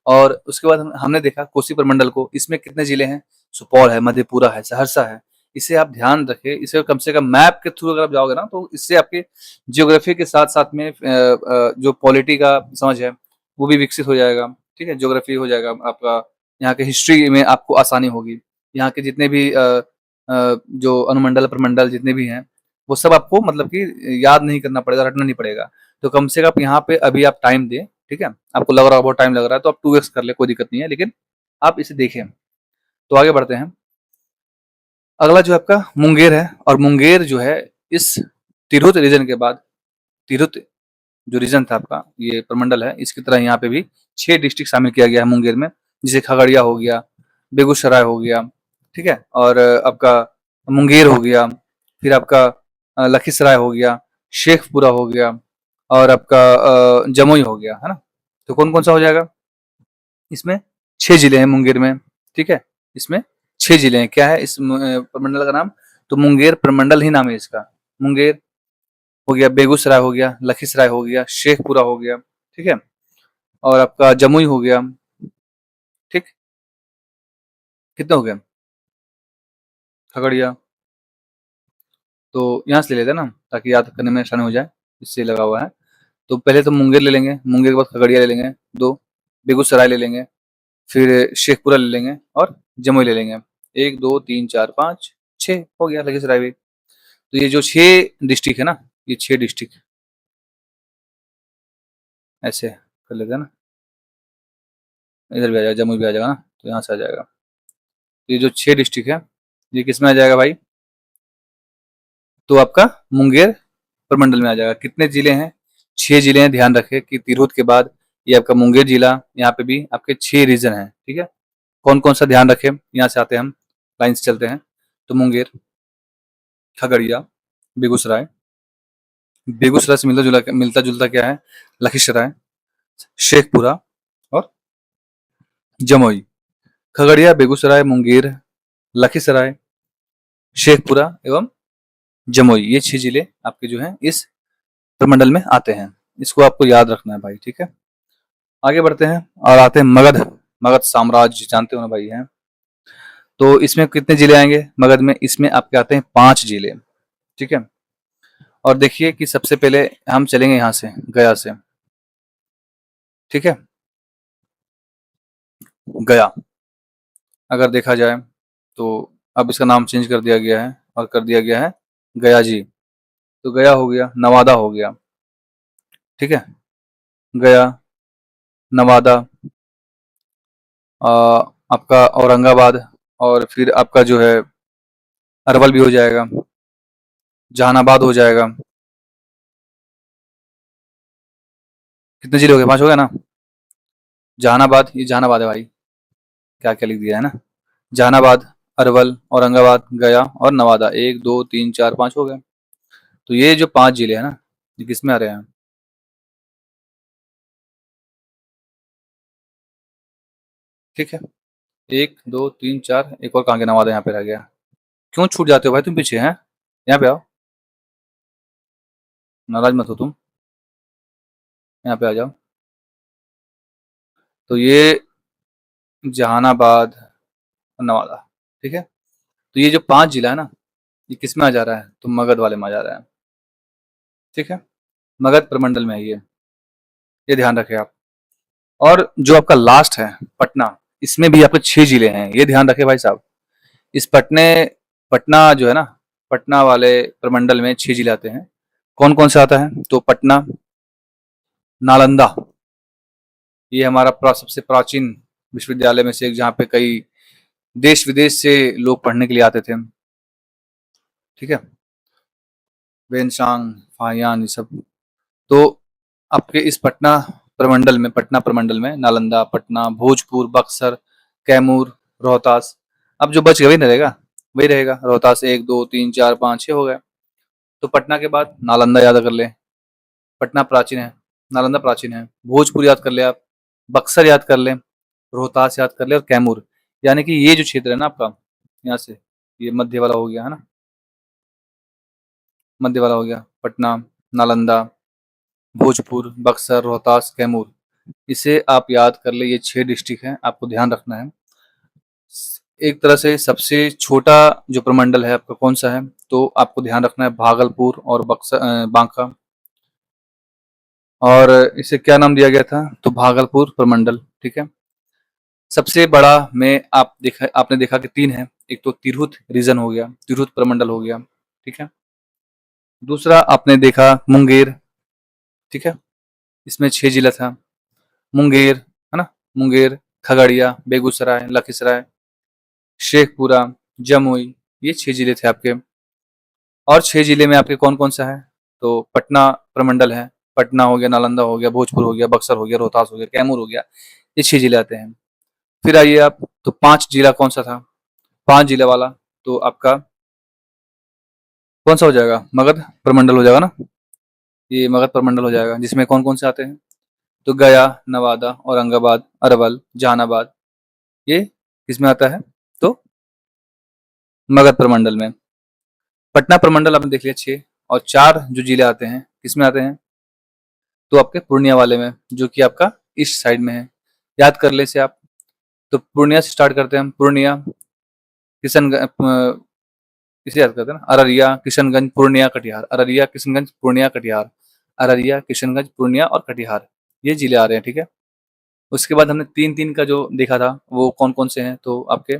और उसके बाद हमने देखा कोसी प्रमंडल को, इसमें कितने जिले हैं, सुपौल है, मधेपुरा है, सहरसा है। इसे आप ध्यान रखें, इसे कम से कम मैप के थ्रू अगर आप जाओगे ना, तो इससे आपके ज्योग्राफी के साथ साथ में जो पॉलिटी का समझ है वो भी विकसित हो जाएगा। ठीक है, ज्योग्राफी हो जाएगा आपका, यहाँ के हिस्ट्री में आपको आसानी होगी। यहाँ के जितने भी जो अनुमंडल प्रमंडल जितने भी हैं वो सब आपको मतलब कि याद नहीं करना पड़ेगा, रटना नहीं पड़ेगा। तो कम से कम आप यहाँ पे अभी आप टाइम दें, ठीक है, आपको लग रहा है बहुत टाइम लग रहा है तो आप 2x कर ले, कोई दिक्कत नहीं है, लेकिन आप इसे देखें। तो आगे बढ़ते हैं, अगला जो आपका मुंगेर है, और मुंगेर जो है इस तिरहुत रीजन के बाद, तिरहुत जो रीजन था आपका, ये प्रमंडल है, इसकी तरह यहाँ पे भी 6 डिस्ट्रिक्ट शामिल किया गया है मुंगेर में, जैसे खगड़िया हो गया, बेगूसराय हो गया, ठीक है, और आपका मुंगेर हो गया, फिर आपका लखीसराय हो गया, शेखपुरा हो गया, और आपका जमुई हो गया, है ना। तो कौन कौन सा हो जाएगा, इसमें 6 जिले हैं मुंगेर में। ठीक है, इसमें 6 जिले हैं। क्या है इस प्रमंडल का नाम, तो मुंगेर प्रमंडल ही नाम है इसका। मुंगेर हो गया, बेगूसराय हो गया, लखीसराय हो गया, शेखपुरा हो गया, ठीक है, और आपका जमुई हो गया। ठीक, कितने हो गए, खगड़िया, तो यहाँ से ले लेते हैं ना ताकि याद करने में आसानी हो जाए, इससे लगा हुआ है। तो पहले तो मुंगेर ले लेंगे, मुंगेर के बाद खगड़िया ले लेंगे 2, बेगूसराय ले लेंगे, फिर शेखपुरा ले लेंगे और जमुई ले लेंगे। 1 2 3 4 5 6 हो गया लखीसराय भी। तो ये जो 6 डिस्ट्रिक्ट है ना, ये 6 डिस्ट्रिक्ट ऐसे कर लेते हैं ना, इधर भी आ जाएगा, जमुई भी आ जाएगा ना, तो यहाँ से आ जाएगा। तो ये जो 6 डिस्ट्रिक्ट है ये किस में आ जाएगा भाई, तो आपका मुंगेर प्रमंडल में आ जाएगा। कितने जिले हैं, 6 जिले हैं। ध्यान रखें कि तिरहुत के बाद ये आपका मुंगेर जिला, यहाँ पे भी आपके 6 रीजन हैं। ठीक है, कौन कौन सा ध्यान रखें, यहाँ से आते हैं हम, लाइन से चलते हैं। तो मुंगेर, खगड़िया, बेगूसराय, बेगूसराय से मिलता जुलता क्या है, लखीसराय, शेखपुरा और जमुई। खगड़िया, बेगूसराय, मुंगेर, लखीसराय, शेखपुरा एवं जमुई, ये 6 जिले आपके जो हैं इस प्रमंडल में आते हैं। इसको आपको याद रखना है भाई। ठीक है, आगे बढ़ते हैं और आते हैं मगध। मगध साम्राज्य जानते हो ना भाई हैं, तो इसमें कितने जिले आएंगे मगध में, इसमें आपके आते हैं 5 जिले। ठीक है, और देखिए कि सबसे पहले हम चलेंगे यहाँ से, गया से। ठीक है, गया अगर देखा जाए तो अब इसका नाम चेंज कर दिया गया है और कर दिया गया है गया जी। तो गया हो गया, नवादा हो गया, ठीक है, गया, नवादा, आपका औरंगाबाद, और फिर आपका जो है अरवल भी हो जाएगा, जहानाबाद हो जाएगा। कितने जिले हो गए, 5 हो गया ना। जहानाबाद, ये जहानाबाद है भाई, क्या क्या लिख दिया है ना, जहानाबाद, अरवल, औरंगाबाद, गया और नवादा, 1 2 3 4 5 हो गए। तो ये जो 5 जिले हैं ना, ये किस में आ रहे हैं, ठीक है, 1 2 3 4, एक और कहाँ के, नवादा यहाँ पे रह गया। क्यों छूट जाते हो भाई तुम पीछे हैं, यहाँ पे आओ, नाराज मत हो तुम, यहाँ पे आ जाओ। तो ये जहानाबाद और नवादा, ठीक है। तो ये जो 5 जिला है ना, ये किस में आ जा रहा है? तो मगध वाले में आ जा रहा है, ठीक है। मगध प्रमंडल में है ये ध्यान रखें आप। और जो आपका लास्ट है पटना, इसमें भी आपके 6 जिले हैं, ये ध्यान रखें भाई साहब। इस पटना जो है ना, पटना वाले प्रमंडल में 6 जिले आते हैं। कौन-कौन से आता है? तो पटना, नालंदा, ये हमारा सबसे प्राचीन विश्वविद्यालय में से एक, जहाँ पे कई देश विदेश से लोग पढ़ने के लिए आते थे, ठीक है। वेनसांग, फाहियान, ये सब। तो आपके इस पटना प्रमंडल में नालंदा, पटना, भोजपुर, बक्सर, कैमूर, रोहतास, अब जो बच गया वही ना रहेगा, वही रहेगा। रोहतास 1, 2, 3, 4, 5, 6 हो गए। तो पटना के बाद नालंदा याद कर ले, पटना प्राचीन है, नालंदा प्राचीन है, भोजपुर याद कर ले आप, बक्सर याद कर ले, रोहतास याद कर ले और कैमूर। यानी कि ये जो क्षेत्र है ना आपका, यहाँ से ये मध्य वाला हो गया है ना, मध्य वाला हो गया, पटना, नालंदा, भोजपुर, बक्सर, रोहतास, कैमूर। इसे आप याद कर ले, ये 6 डिस्ट्रिक्ट हैं, आपको ध्यान रखना है। एक तरह से सबसे छोटा जो प्रमंडल है आपका कौन सा है? तो आपको ध्यान रखना है भागलपुर और बांका। और इसे क्या नाम दिया गया था? तो भागलपुर प्रमंडल, ठीक है। सबसे बड़ा में आपने देखा कि 3 है, एक तो तिरहुत रीजन हो गया, तिरहुत प्रमंडल हो गया, ठीक है। दूसरा आपने देखा मुंगेर, ठीक है, इसमें 6 जिला था। मुंगेर, है ना? मुंगेर, खगड़िया, बेगूसराय, लखीसराय, शेखपुरा, जमुई, ये 6 जिले थे आपके। और 6 जिले में आपके कौन-कौन सा है? तो पटना प्रमंडल है, पटना हो गया, नालंदा हो गया, भोजपुर हो गया, बक्सर हो गया, रोहतास हो गया, कैमूर हो गया, ये 6 जिले आते हैं। फिर आइए आप, तो 5 जिला कौन सा था? 5 जिला वाला तो आपका कौन सा हो जाएगा? मगध प्रमंडल हो जाएगा ना, ये मगध प्रमंडल हो जाएगा, जिसमें कौन-कौन से आते हैं? तो गया, नवादा, औरंगाबाद, अरवल, जहानाबाद, ये किसमें आता है? तो मगध प्रमंडल में। पटना प्रमंडल आपने देख लिया 6, और 4 जो जिले आते हैं, किसमें आते हैं? तो आपके पूर्णिया वाले में, जो कि आपका ईस्ट साइड में है। याद कर ले इसे आप। तो पूर्णिया से स्टार्ट करते हैं हम। पूर्णिया, इसे याद करते हैं ना, अररिया, किशनगंज, पूर्णिया, कटिहार, अररिया, किशनगंज, पूर्णिया, कटिहार, अररिया, किशनगंज, पूर्णिया और कटिहार, ये जिले आ रहे हैं, ठीक है। उसके बाद हमने 3-3 का जो देखा था, वो कौन-कौन से हैं? तो आपके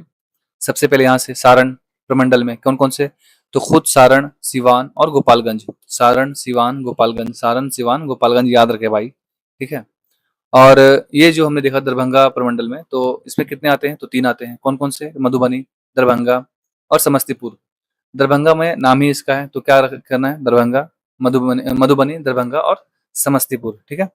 सबसे पहले यहाँ से सारण प्रमंडल में कौन-कौन से? तो खुद सारण, सिवान और गोपालगंज। सारण, सिवान, गोपालगंज, सारण, सिवान, गोपालगंज, याद रखे भाई, ठीक है। और ये जो हमने देखा दरभंगा प्रमंडल में, तो इसमें कितने आते हैं? तो 3 आते हैं। कौन-कौन से? मधुबनी, दरभंगा और समस्तीपुर। दरभंगा में नाम ही इसका है, तो क्या करना है? दरभंगा, मधुबनी, दरभंगा और समस्तीपुर, ठीक है।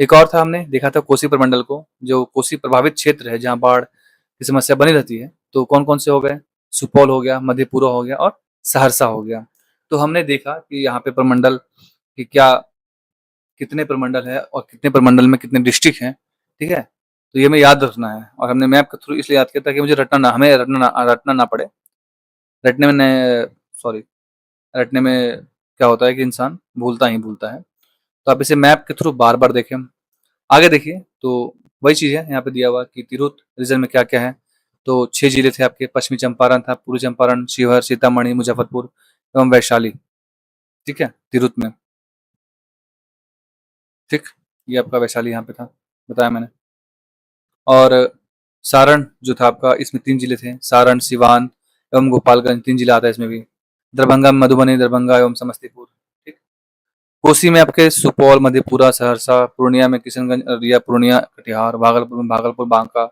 एक और था, हमने देखा था कोसी प्रमंडल को, जो कोसी प्रभावित क्षेत्र है, जहाँ बाढ़ की समस्या बनी रहती है। तो कौन-कौन से हो गए? सुपौल हो गया, मधेपुरा हो गया और सहरसा हो गया। तो हमने देखा कि यहाँ पे प्रमंडल कि क्या कितने प्रमंडल है और कितने प्रमंडल में कितने डिस्ट्रिक्ट हैं, ठीक है। तो ये हमें याद रखना है, और हमने मैप के थ्रू इसलिए याद किया ताकि मुझे रटना ना पड़े। रटने में सॉरी रटने में क्या होता है कि इंसान भूलता ही भूलता है। तो आप इसे मैप के थ्रू बार-बार देखें। आगे देखिए, तो वही चीज़ है यहाँ पे दिया हुआ कि तिरहुत रीजन में क्या-क्या है। तो 6 जिले थे आपके, पश्चिमी चंपारण था, पूर्वी चंपारण, शिवहर, सीतामढ़ी, मुजफ्फरपुर एवं वैशाली, ठीक है, तिरहुत में, ठीक। ये आपका वैशाली यहाँ पे था, बताया मैंने। और सारण जो था आपका, इसमें 3 जिले थे, सारण, सिवान एवं गोपालगंज, 3 जिला आता है इसमें भी। दरभंगा में मधुबनी, दरभंगा एवं समस्तीपुर, ठीक। कोसी में आपके सुपौल, मधेपुरा, सहरसा, पूर्णिया में किशनगंज, अररिया, पूर्णिया, कटिहार, भागलपुर में भागलपुर, बांका,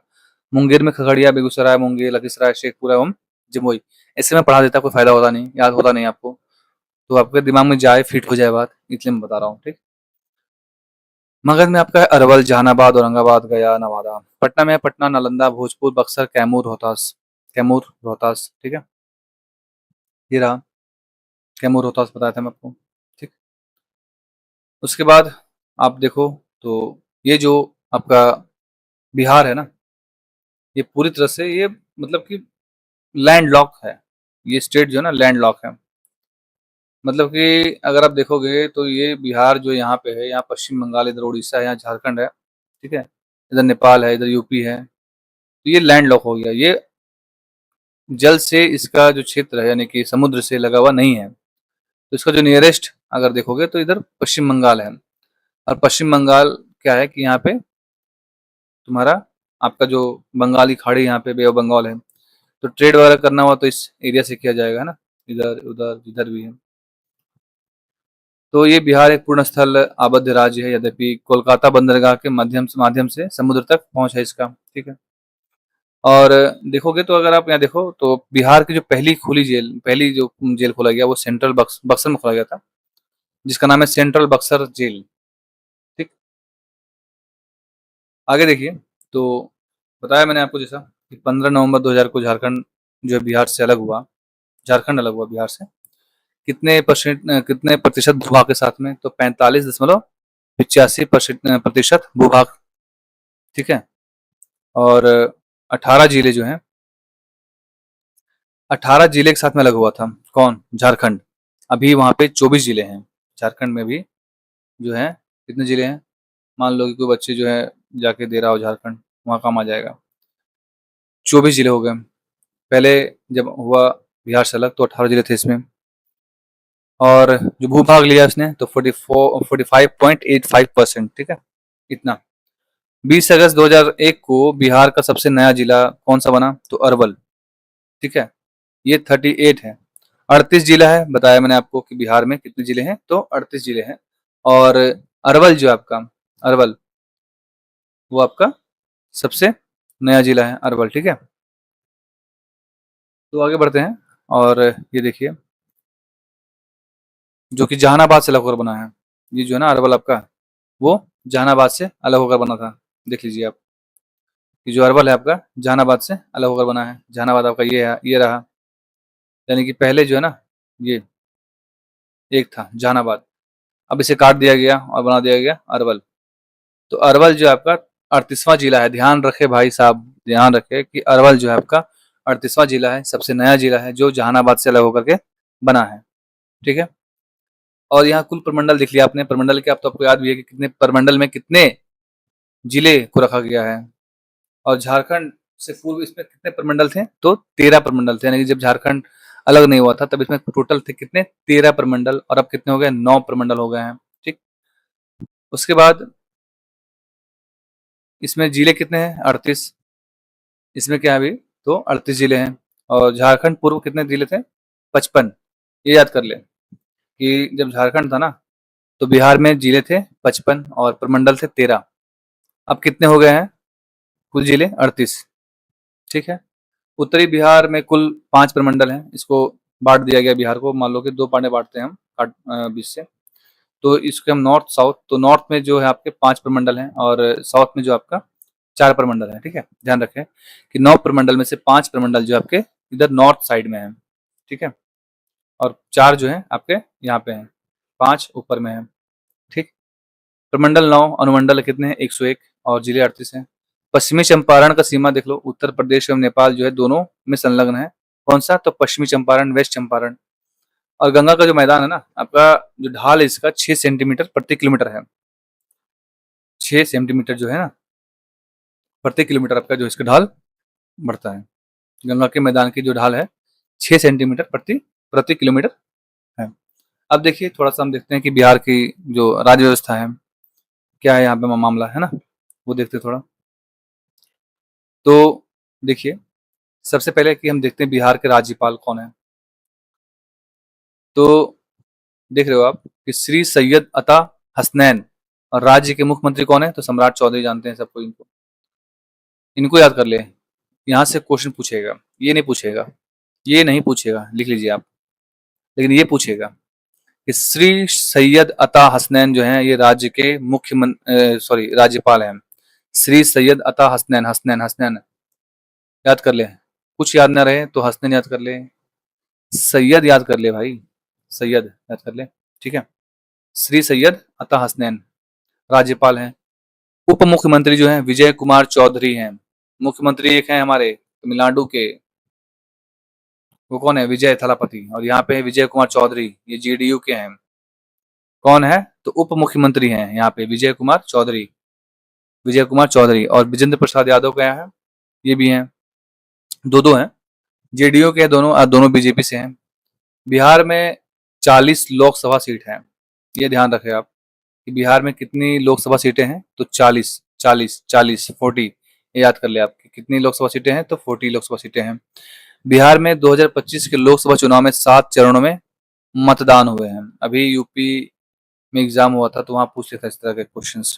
मुंगेर में खगड़िया, बेगूसराय, मुंगेर, लखीसराय, शेखपुरा एवं जमुई। ऐसे में पढ़ा देता, कोई फायदा होता नहीं, याद होता नहीं आपको, तो आपके दिमाग में जाए, फिट हो जाए बात, इसलिए मैं बता रहा हूँ, ठीक। मगध में आपका है अरवल, जहानाबाद, औरंगाबाद, गया, नवादा। पटना में है पटना, नालंदा, भोजपुर, बक्सर, कैमूर, रोहतास, ठीक है। ये रहा, कैमूर, रोहतास बताया था मैं आपको, ठीक। उसके बाद आप देखो, तो ये जो आपका बिहार है ना, ये पूरी तरह से ये मतलब कि लैंडलॉक है। ये स्टेट जो है ना, लैंडलॉक है। मतलब कि अगर आप देखोगे तो ये बिहार जो यहाँ पे है, यहाँ पश्चिम बंगाल, इधर उड़ीसा है, यहाँ झारखंड है, ठीक है। इधर नेपाल है, इधर यूपी है, तो ये लैंड लॉक हो गया। ये जल से इसका जो क्षेत्र है यानी कि समुद्र से लगा हुआ नहीं है। तो इसका जो नियरेस्ट अगर देखोगे तो इधर पश्चिम बंगाल है। और पश्चिम बंगाल क्या है कि यहाँ पे तुम्हारा आपका जो बंगाली खाड़ी यहाँ पे बे ऑफ बंगाल है, तो ट्रेड वगैरह करना हुआ तो इस एरिया से किया जाएगा, है ना, इधर उधर जिधर भी है। तो ये बिहार एक पूर्ण स्थल आबद्ध राज्य है, यद्यपि कोलकाता बंदरगाह के माध्यम से समुद्र तक पहुंच है इसका, ठीक है। और देखोगे तो अगर आप यहाँ देखो तो बिहार की जो पहली जो जेल खोला गया वो सेंट्रल बक्सर में खोला गया था, जिसका नाम है सेंट्रल बक्सर जेल, ठीक। आगे देखिए, तो बताया मैंने आपको जैसा कि 15 नवंबर 2000 को झारखंड जो है बिहार से अलग हुआ, झारखंड अलग हुआ बिहार से। कितने प्रतिशत भूभाग के साथ में, तो 45.85% भूभाग, ठीक है। और 18 जिले जो हैं, 18 जिले के साथ में अलग हुआ था। कौन? झारखंड। अभी वहां पे 24 जिले हैं झारखंड में भी, जो है कितने जिले हैं, मान लो कि कोई बच्चे जो है जाके दे रहा हो झारखंड, वहां काम आ जाएगा। 24 जिले हो गए। पहले जब हुआ बिहार से अलग तो 18 जिले थे इसमें। और जो भूभाग लिया उसने तो 45.85%, ठीक है, इतना। 20 अगस्त 2001 को बिहार का सबसे नया जिला कौन सा बना, तो अरवल, ठीक है। ये 38 है। 38 जिला है, बताया मैंने आपको कि बिहार में कितने जिले हैं, तो 38 जिले हैं। और अरवल जो आपका, अरवल वो आपका सबसे नया जिला है, अरवल, ठीक है। तो आगे बढ़ते हैं और ये देखिए जो कि जहानाबाद से अलग होकर बना है। ये जो है ना अरवल आपका, वो जहानाबाद से अलग होकर बना था। देख लीजिए आप, ये जो अरवल है आपका जहानाबाद से अलग होकर बना है। जहानाबाद आपका ये है, ये रहा, यानी कि पहले जो है ना ये एक था जहानाबाद, अब इसे काट दिया गया और बना दिया गया अरवल। तो अरवल जो है आपका 38वां जिला है। ध्यान रखे भाई साहब, ध्यान रखे कि अरवल जो है आपका 38वां जिला है, सबसे नया जिला है जो जहानाबाद से अलग होकर के बना है, ठीक है। और यहाँ कुल प्रमंडल देख लिया आपने। प्रमंडल के आप तो आपको याद भी है कि कितने प्रमंडल में कितने जिले को रखा गया है। और झारखंड से पूर्व इसमें कितने प्रमंडल थे, तो 13 प्रमंडल थे। यानी कि जब झारखंड अलग नहीं हुआ था तब इसमें टोटल थे कितने, 13 प्रमंडल। और अब कितने हो गए, 9 प्रमंडल हो गए हैं, ठीक। उसके बाद इसमें जिले कितने हैं, 38। इसमें क्या है अभी, तो 38 जिले हैं। और झारखंड पूर्व कितने जिले थे, 55। ये याद कर ले कि जब झारखंड था ना तो बिहार में जिले थे 55 और प्रमंडल थे 13। अब कितने हो गए हैं कुल जिले, 38, ठीक है। उत्तरी बिहार में कुल 5 प्रमंडल हैं। इसको बांट दिया गया बिहार को, मान लो कि 2 पार्ट में बांटते हैं हम, बीच से। तो इसके हम नॉर्थ साउथ, तो नॉर्थ में जो है आपके 5 प्रमंडल हैं और साउथ में जो आपका 4 प्रमंडल है, ठीक है। ध्यान रखें कि 9 प्रमंडल में से 5 प्रमंडल जो आपके इधर नॉर्थ साइड में है, ठीक है। और 4 जो है आपके यहाँ पे हैं, 5 ऊपर में है, ठीक। प्रमंडल 9, अनुमंडल कितने हैं, 101 और जिले 38 हैं। पश्चिमी चंपारण का सीमा देख लो, उत्तर प्रदेश एवं नेपाल जो है दोनों में संलग्न है। कौन सा, तो पश्चिमी चंपारण, वेस्ट चंपारण। और गंगा का जो मैदान है ना आपका, जो ढाल है इसका 6 सेंटीमीटर प्रति किलोमीटर है। 6 सेंटीमीटर जो है ना प्रति किलोमीटर आपका जो इसका ढाल बढ़ता है। गंगा के मैदान की जो ढाल है 6 सेंटीमीटर प्रति प्रति किलोमीटर है। अब देखिए थोड़ा सा हम देखते हैं कि बिहार की जो राज्य व्यवस्था है क्या है यहाँ पे मामला, है ना, वो देखते हैं थोड़ा। तो देखिए सबसे पहले कि हम देखते हैं बिहार के राज्यपाल कौन है। तो देख रहे हो आप कि श्री सैयद अता हसनैन। और राज्य के मुख्यमंत्री कौन है, तो सम्राट चौधरी, जानते हैं सबको इनको। इनको याद कर ले, यहाँ से क्वेश्चन पूछेगा, ये नहीं पूछेगा, ये नहीं पूछेगा, लिख लीजिए आप। लेकिन ये पूछेगा कि श्री सैयद अता हसनैन जो है ये राज्य के राज्यपाल हैं। श्री सैयद अता हसनैन, हसनैन हसनैन याद कर ले। कुछ याद ना रहे तो हसनैन याद कर ले, सैयद याद कर ले भाई, सैयद याद कर ले, ठीक है। श्री सैयद अता हसनैन राज्यपाल हैं। उप मुख्यमंत्री जो हैं विजय कुमार चौधरी हैं। मुख्यमंत्री एक हैं हमारे तमिलनाडु के, वो कौन है, विजय थलापति। और यहाँ पे विजय कुमार चौधरी, ये जेडीयू के हैं। कौन है, तो उप मुख्यमंत्री हैं यहाँ पे विजय कुमार चौधरी। विजय कुमार चौधरी, और विजेंद्र प्रसाद यादव क्या है, ये भी हैं, दो हैं, जेडीयू के हैं दोनों, दोनों बीजेपी से हैं। बिहार में 40 लोकसभा सीट है, ये ध्यान रखें आप कि बिहार में कितनी लोकसभा सीटें हैं, तो 40 40 40 40, ये याद कर ले आप कि कितनी लोकसभा सीटें हैं, तो 40 लोकसभा सीटें हैं। बिहार में 2025 के लोकसभा चुनाव में 7 चरणों में मतदान हुए हैं। अभी यूपी में एग्जाम हुआ था तो वहां पूछते थे इस तरह के क्वेश्चंस,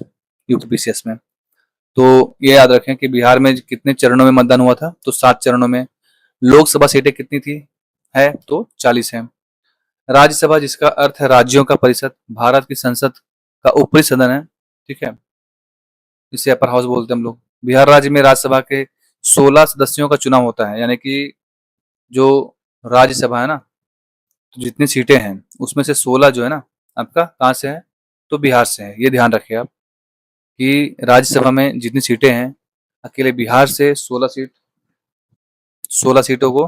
यूपी पीसीएस में। तो ये याद रखें कि बिहार में कितने चरणों में मतदान हुआ था, तो 7 चरणों में। लोकसभा सीटें कितनी थी, है तो 40 है। राज्यसभा, जिसका अर्थ है राज्यों का परिषद, भारत की संसद का ऊपरी सदन है, ठीक है, इसे अपर हाउस बोलते हैं हम लोग। बिहार राज्य में राज्यसभा के 16 सदस्यों का चुनाव होता है, यानी कि जो राज्यसभा है ना, तो जितनी सीटें हैं उसमें से 16 जो है ना आपका कहाँ से है, तो बिहार से है। ये ध्यान रखिए आप कि राज्यसभा में जितनी सीटें हैं, अकेले बिहार से 16 सीटों को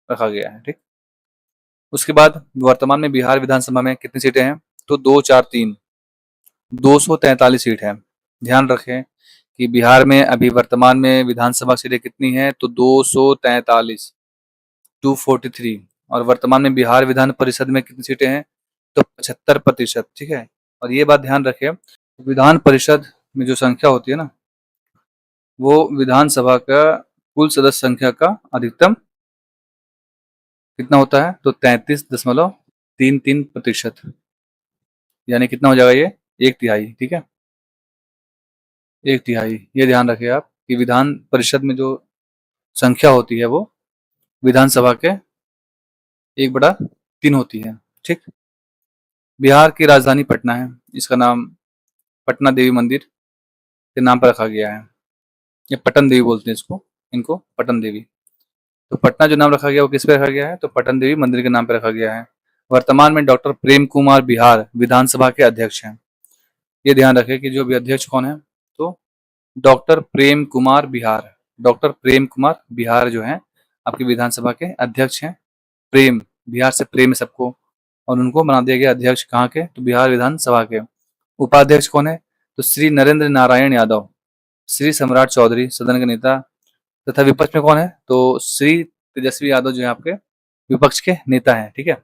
रखा गया है, ठीक। उसके बाद वर्तमान में बिहार विधानसभा में कितनी सीटें हैं, तो 2 4 3 243 सीट है। ध्यान रखें कि बिहार में अभी वर्तमान में विधानसभा सीटें कितनी हैं, तो 243, 243, और वर्तमान में बिहार विधान परिषद में कितनी सीटें हैं, तो 75%, ठीक है। और ये बात ध्यान रखें, विधान परिषद में जो संख्या होती है ना, वो विधानसभा का कुल सदस्य संख्या का अधिकतम कितना होता है, तो 33.33%, यानी कितना हो जाएगा ये, 1/3, ठीक है, 1/3। ये ध्यान रखें आप कि विधान परिषद में जो संख्या होती है वो विधानसभा के 1/3 होती है, ठीक। बिहार की राजधानी पटना है, इसका नाम पटना देवी मंदिर के नाम पर रखा गया है। ये पटन देवी बोलते हैं इसको, इनको पटन देवी। तो पटना जो नाम रखा गया वो किस पे रखा गया है, तो पटन देवी मंदिर के नाम पर रखा गया है। वर्तमान में डॉक्टर प्रेम कुमार बिहार विधानसभा के अध्यक्ष हैं। ये ध्यान रखें कि जो भी अध्यक्ष कौन है, तो डॉक्टर प्रेम कुमार बिहार, डॉक्टर प्रेम कुमार बिहार जो है आपकी विधानसभा के अध्यक्ष हैं। प्रेम, बिहार से प्रेम है सबको, और उनको बना दिया गया अध्यक्ष कहाँ के, तो बिहार विधानसभा के। उपाध्यक्ष कौन है, तो श्री नरेंद्र नारायण यादव, श्री सम्राट चौधरी सदन के नेता, तथा विपक्ष में कौन है, तो श्री तेजस्वी यादव जो है आपके विपक्ष के नेता हैं, ठीक है।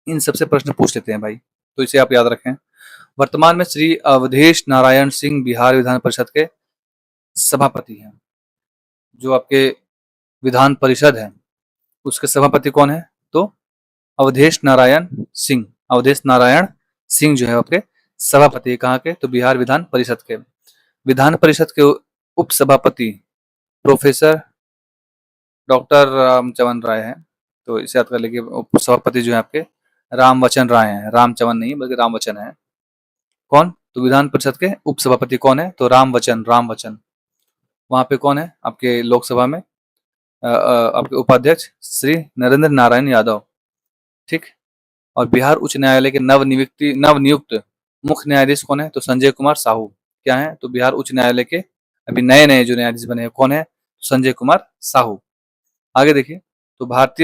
इन सबसे प्रश्न पूछ लेते हैं भाई, तो इसे आप याद रखें। वर्तमान में श्री अवधेश नारायण सिंह बिहार विधान परिषद के सभापति हैं। जो आपके विधान परिषद है उसके सभापति कौन है, तो अवधेश नारायण सिंह, अवधेश नारायण सिंह जो है आपके सभापति कहाँ के, तो बिहार विधान परिषद के। विधान परिषद के उप सभापति प्रोफेसर डॉक्टर रामचवन राय हैं, तो इसे याद कर लीजिए। उप सभापति जो है आपके रामवचन राय हैं, रामचवन नहीं बल्कि रामवचन है। कौन, तो विधान परिषद के उप सभापति कौन है, तो रामवचन, रामवचन। वहां पे कौन है आपके लोकसभा में, आपके उपाध्यक्ष श्री नरेंद्र नारायण यादव, ठीक। और बिहार उच्च न्यायालय के नवनियुक्त मुख्य न्यायाधीश कौन है, तो संजय कुमार साहू क्या है, तो बिहार उच्च न्यायालय के अभी नए नए जो न्यायाधीश बने हैं कौन है, तो संजय कुमार साहू। आगे देखिए, तो भारत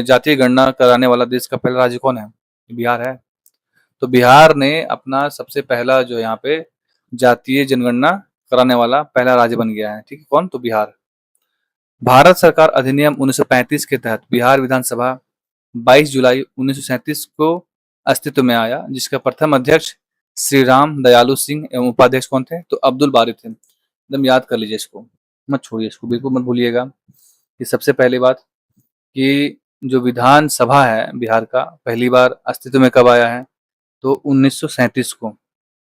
जातीय गणना कराने वाला देश का पहला राज्य कौन है, बिहार है। तो बिहार ने अपना सबसे पहला जो यहाँ पे जातीय जनगणना कराने वाला पहला राज्य बन गया है, ठीक है, कौन, तो बिहार। भारत सरकार अधिनियम 1935 के तहत बिहार विधानसभा 22 जुलाई 1937 को अस्तित्व में आया, जिसका प्रथम अध्यक्ष श्री राम दयालु सिंह एवं उपाध्यक्ष कौन थे, तो अब्दुल बारी थे। एकदम याद कर लीजिए इसको, मत छोड़िए इसको, बिल्कुल मत भूलिएगा। कि सबसे पहली बात कि जो विधानसभा है बिहार का पहली बार अस्तित्व में कब आया है, तो 1937 को।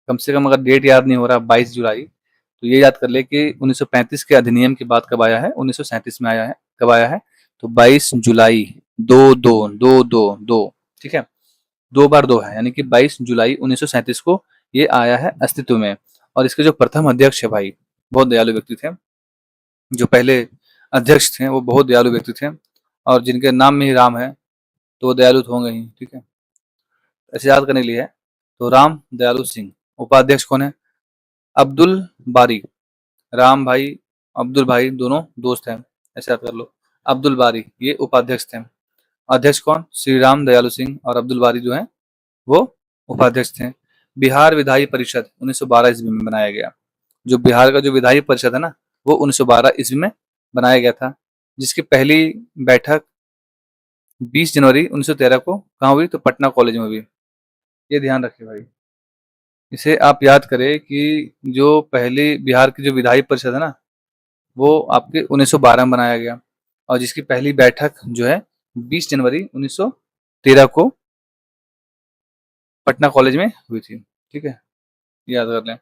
कम से कम अगर डेट याद नहीं हो रहा 22 जुलाई, तो ये याद कर ले कि 1935 के अधिनियम की बात कब आया है, 1937 में आया है। कब आया है, तो 22 जुलाई, 2 ठीक है, 2 बार 2 है, यानी कि 22 जुलाई 1937 को ये आया है अस्तित्व में। और इसके जो प्रथम अध्यक्ष है भाई, बहुत दयालु व्यक्ति थे। जो पहले अध्यक्ष थे वो बहुत दयालु व्यक्ति थे, और जिनके नाम में ही राम है तो वो दयालु तो होंगे ही, ठीक है, ऐसे याद करने के लिए है। तो राम दयालु सिंह। उपाध्यक्ष कौन है, अब्दुल बारी, राम भाई अब्दुल भाई दोनों दोस्त हैं, ऐसे याद कर लो। अब्दुल बारी ये उपाध्यक्ष थे। अध्यक्ष कौन, श्री राम दयालु सिंह, और अब्दुल बारी जो है वो उपाध्यक्ष थे। बिहार विधायी परिषद 1912 ईस्वी में बनाया गया। जो बिहार का जो विधायी परिषद है ना, वो 1912 ईस्वी में बनाया गया था, जिसकी पहली बैठक 20 जनवरी 1913 को कहाँ हुई? तो पटना कॉलेज में हुई। ये ध्यान रखिए भाई। इसे आप याद करें कि जो पहली बिहार की जो विधायी परिषद है ना, वो आपके 1912 में बनाया गया, और जिसकी पहली बैठक जो है 20 जनवरी 1913 को पटना कॉलेज में हुई थी। ठीक है, याद कर लें।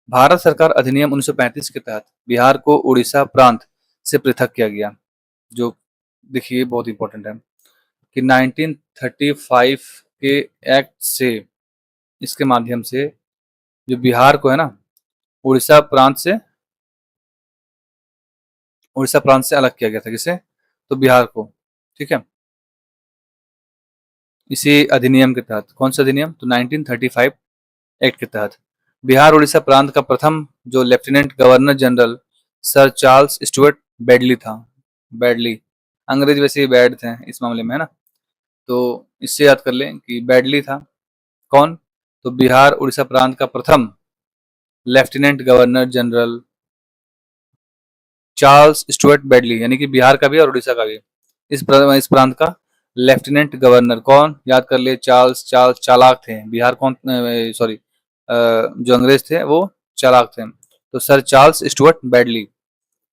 भारत सरकार अधिनियम 1935 के तहत बिहार को उड़ीसा प्रांत से पृथक किया गया। जो देखिए बहुत इंपॉर्टेंट है कि 1935 के एक्ट से, इसके माध्यम से जो बिहार को है ना, उड़ीसा प्रांत से अलग किया गया था। किसे? तो बिहार को। ठीक है, इसी अधिनियम के तहत। कौन सा अधिनियम? तो 1935 एक्ट के तहत बिहार उड़ीसा प्रांत का प्रथम जो lieutenant governor general sir Charles Stuart badly था। बेडली, अंग्रेज वैसे ही बैड थे इस मामले में, है ना, तो इससे याद कर लें कि बेडली था। कौन? तो बिहार उड़ीसा प्रांत का प्रथम lieutenant governor general Charles Stuart badly, यानी कि बिहार का भी और उड़ीसा का भी। इस प्रांत का लेफ्टिनेंट गवर्नर कौन? याद कर ले, चार्ल्स चालाक थे। बिहार कौन? सॉरी, जो अंग्रेज थे वो चालाक थे। तो सर चार्ल्स स्टुअर्ट बेडली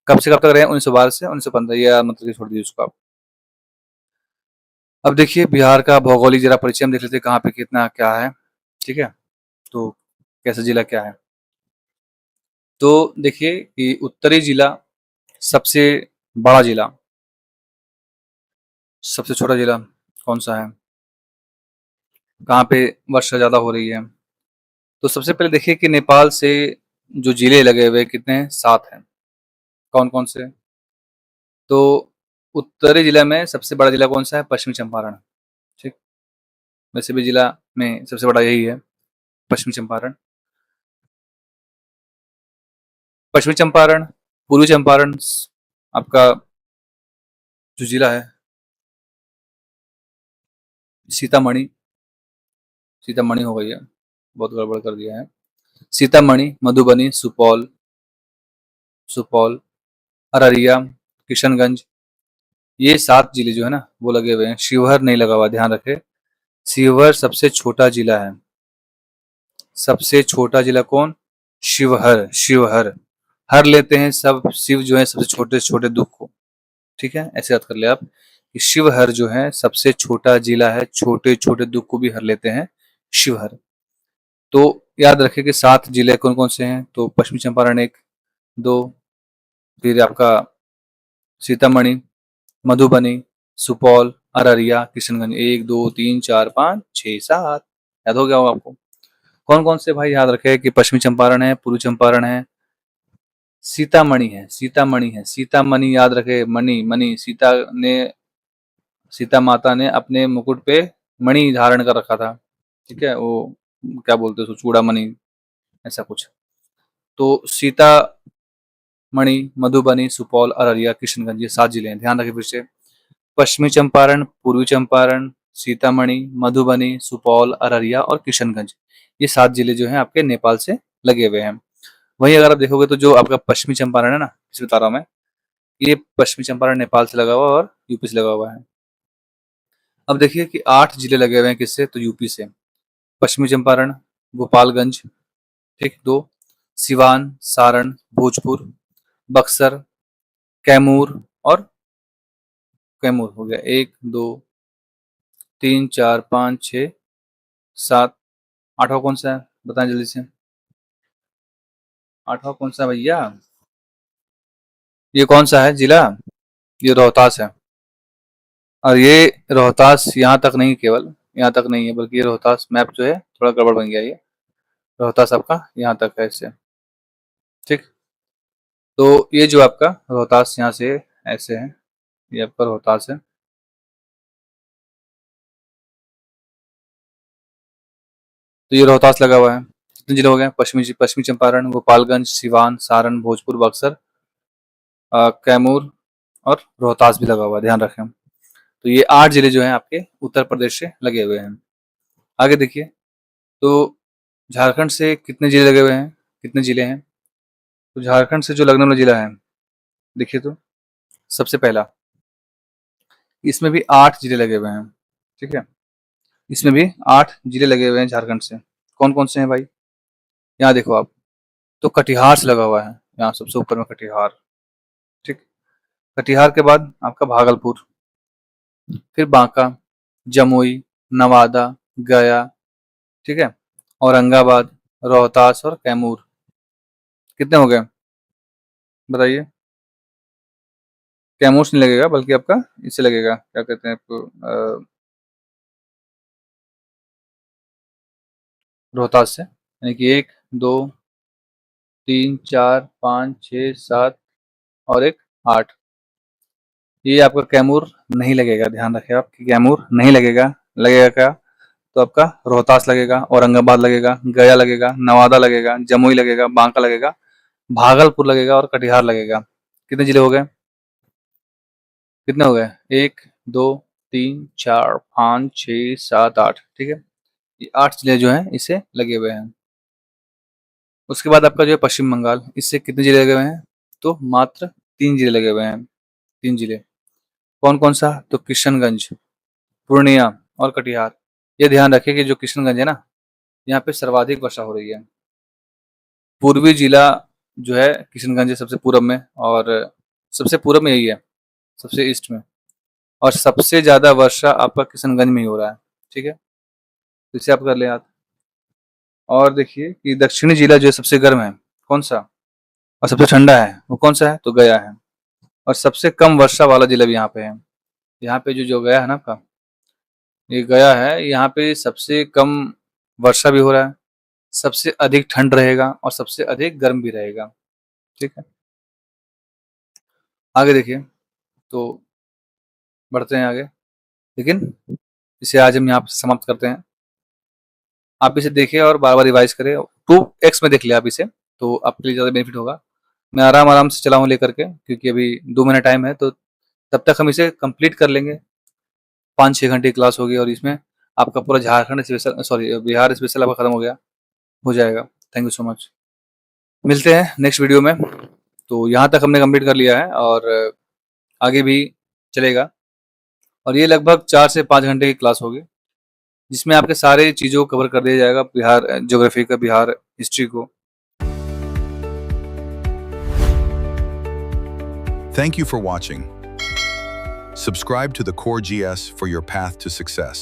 कब से कब तक रहे? 1912 से 1915। ये मतलब छोड़ दीजिए उसको आप। अब देखिए बिहार का भौगोलिक जरा परिचय हम देख लेते हैं, कहाँ पे कितना क्या है। ठीक है, तो कैसा जिला क्या है। तो देखिए कि उत्तरी जिला सबसे बड़ा जिला, सबसे छोटा जिला कौन सा है, कहाँ पे वर्षा ज्यादा हो रही है। तो सबसे पहले देखिए कि नेपाल से जो जिले लगे हुए कितने हैं? 7 हैं। कौन कौन से? तो उत्तरी जिला में सबसे बड़ा जिला कौन सा है? पश्चिमी चंपारण। ठीक, वैसे भी जिला में सबसे बड़ा यही है, पश्चिमी चंपारण। पश्चिमी चंपारण, पूर्वी चंपारण, आपका जो जिला है सीतामढ़ी, सीतामढ़ी हो गई है, बहुत गड़बड़ कर दिया है। सीतामढ़ी, मधुबनी, सुपौल, सुपौल, अररिया, किशनगंज, ये 7 जिले जो है ना वो लगे हुए हैं। शिवहर नहीं लगा हुआ, ध्यान रखें। शिवहर सबसे छोटा जिला है। सबसे छोटा जिला कौन? शिवहर। शिवहर, हर लेते हैं सब शिव जो है सबसे छोटे से छोटे दुख को। ठीक है, ऐसे याद कर ले आप कि शिवहर जो है सबसे छोटा जिला है, छोटे छोटे दुख को भी हर लेते हैं शिवहर। तो याद रखें कि 7 जिले कौन कौन से हैं? तो पश्चिमी चंपारण 1, 2, फिर आपका सीतामढ़ी, मधुबनी, सुपौल, अररिया, किशनगंज, 1, 2, 3, 4, 5, 6, 7। याद हो गया होगा आपको। कौन कौन से भाई याद रखे कि पश्चिमी चंपारण है, पूर्वी चंपारण है, सीतामढ़ी है, सीतामढ़ी है, सीतामढ़ी याद रखे। मणि, मणि, सीता माता ने अपने मुकुट पे मणि धारण कर रखा था। ठीक है, वो क्या बोलते हैं उसको, चूड़ामणि, ऐसा कुछ। तो सीतामढ़ी, मधुबनी, सुपौल, अररिया, किशनगंज, ये 7 जिले हैं। ध्यान रखें फिर से, पश्चिमी चंपारण, पूर्वी चंपारण, सीतामढ़ी, मधुबनी, सुपौल, अररिया और किशनगंज, ये 7 जिले जो हैं आपके नेपाल से लगे हुए हैं। वहीं अगर आप देखोगे तो जो आपका पश्चिमी चंपारण है ना, इसे बता रहा हूँ मैं, ये पश्चिमी चंपारण नेपाल से लगा हुआ और यूपी से लगा हुआ है। अब देखिए कि 8 जिले लगे हुए हैं किससे? तो यूपी से। पश्चिमी चंपारण, गोपालगंज, ठीक, 2, सिवान, सारण, भोजपुर, बक्सर, कैमूर और कैमूर हो गया। 1, 2, 3, 4, 5, 6, 7। 8वां कौन सा है? बताएं जल्दी से। 8वां कौन सा है भैया? ये कौन सा है जिला? ये रोहतास है। और ये रोहतास यहाँ तक नहीं, केवल यहाँ तक नहीं है, बल्कि ये रोहतास मैप जो है थोड़ा गड़बड़ बन गया। ये रोहतास आपका यहाँ तक है इससे। ठीक, तो ये जो आपका रोहतास यहाँ से ऐसे है, ये आपका रोहतास है। तो ये रोहतास लगा हुआ है। कितने जिले हो गए? पश्चिमी चंपारण, गोपालगंज, सिवान, सारण, भोजपुर, बक्सर, कैमूर और रोहतास भी लगा हुआ है, ध्यान रखें। तो ये 8 जिले जो हैं आपके उत्तर प्रदेश से लगे हुए हैं। आगे देखिए, तो झारखंड से कितने जिले लगे हुए हैं, कितने जिले हैं? तो झारखंड से जो लगने वाला जिला है, देखिए तो सबसे पहला, इसमें भी 8 जिले लगे हुए हैं, ठीक है? इसमें भी 8 जिले लगे हुए हैं झारखंड से। कौन-कौन से हैं भाई? यहाँ देखो आप, तो कटिहार से लगा हुआ है, यहाँ सबसे ऊपर में कटिहार, ठीक? कटिहार के बाद आपका भागलपुर, फिर बांका, जमुई, नवादा, गया, ठीक है? औरंगाबाद, रोहतास और कैमूर। कितने हो गए? बताइए। कैमूर से नहीं लगेगा, बल्कि आपका इससे लगेगा, क्या कहते हैं आपको, रोहतास से, यानी कि 1, 2, 3, 4, 5, 6, 7 और एक 8। ये आपका कैमूर नहीं लगेगा, ध्यान रखें आप कि कैमूर नहीं लगेगा। लगेगा क्या? तो आपका रोहतास लगेगा, औरंगाबाद लगेगा, गया लगेगा, नवादा लगेगा, जमुई लगेगा, बांका लगेगा, भागलपुर लगेगा और कटिहार लगेगा। कितने जिले हो गए? कितने हो गए? 1, 2, 3, 4, 5, 6, 7, 8, ठीक है? ये 8 जिले जो हैं इससे लगे हुए हैं। उसके बाद आपका जो है पश्चिम बंगाल, इससे कितने जिले लगे हुए हैं? तो मात्र 3 जिले लगे हुए हैं, 3 जिले। कौन-कौन सा? तो किशनगंज, पूर्णिया और कटिहार। ये ध्यान रखें कि जो किशनगंज है ना, यहाँ पे सर्वाधिक वर्षा हो रही है। पूर्वी जिला जो है किशनगंज है सबसे पूरब में, और सबसे पूरब में यही है, सबसे ईस्ट में, और सबसे ज़्यादा वर्षा आपका किशनगंज में ही हो रहा है, ठीक है? तो इसे आप कर लें याद। और देखिए कि दक्षिणी जिला जो है सबसे गर्म है, कौन सा? और सबसे ठंडा है, वो कौन सा है? तो गया है। और सबसे कम वर्षा वाला जिला भी यहाँ पे है। यहाँ पे जो गया है ना आपका, ये गया है, यहाँ पे सबसे कम वर्षा भी हो रहा है, सबसे अधिक ठंड रहेगा और सबसे अधिक गर्म भी रहेगा, ठीक है? आगे देखिए, तो बढ़ते हैं आगे, लेकिन इसे आज हम यहाँ पे समाप्त करते हैं। आप इसे देखिए और बार-बार रिवाइज़ करें। 2x में देख लिया आप इसे, तो आपके लिए ज़्यादा बेनिफिट होगा। मैं आराम-आराम से चला हूँ लेकर के, क्योंकि अभी 2 महीना टाइम है, तो तब तक हम इसे कंप्लीट कर लेंगे। 5-6 घंटे की क्लास होगी और इसमें आपका पूरा Jharkhand special, sorry, Bihar special आपका खत्म हो जाएगा। Thank you so much. मिलते हैं नेक्स्ट वीडियो में। तो यहाँ तक हमने कंप्लीट कर लिया है और आगे भी चलेगा, और ये लगभग 4 से 5 घंटे की क्लास होगी, जिसमें आपके सारे चीज़ों को कवर कर दिया जाएगा, बिहार ज्योग्राफी का, बिहार हिस्ट्री को। Thank you for watching. Subscribe to the Core GS for your path to success.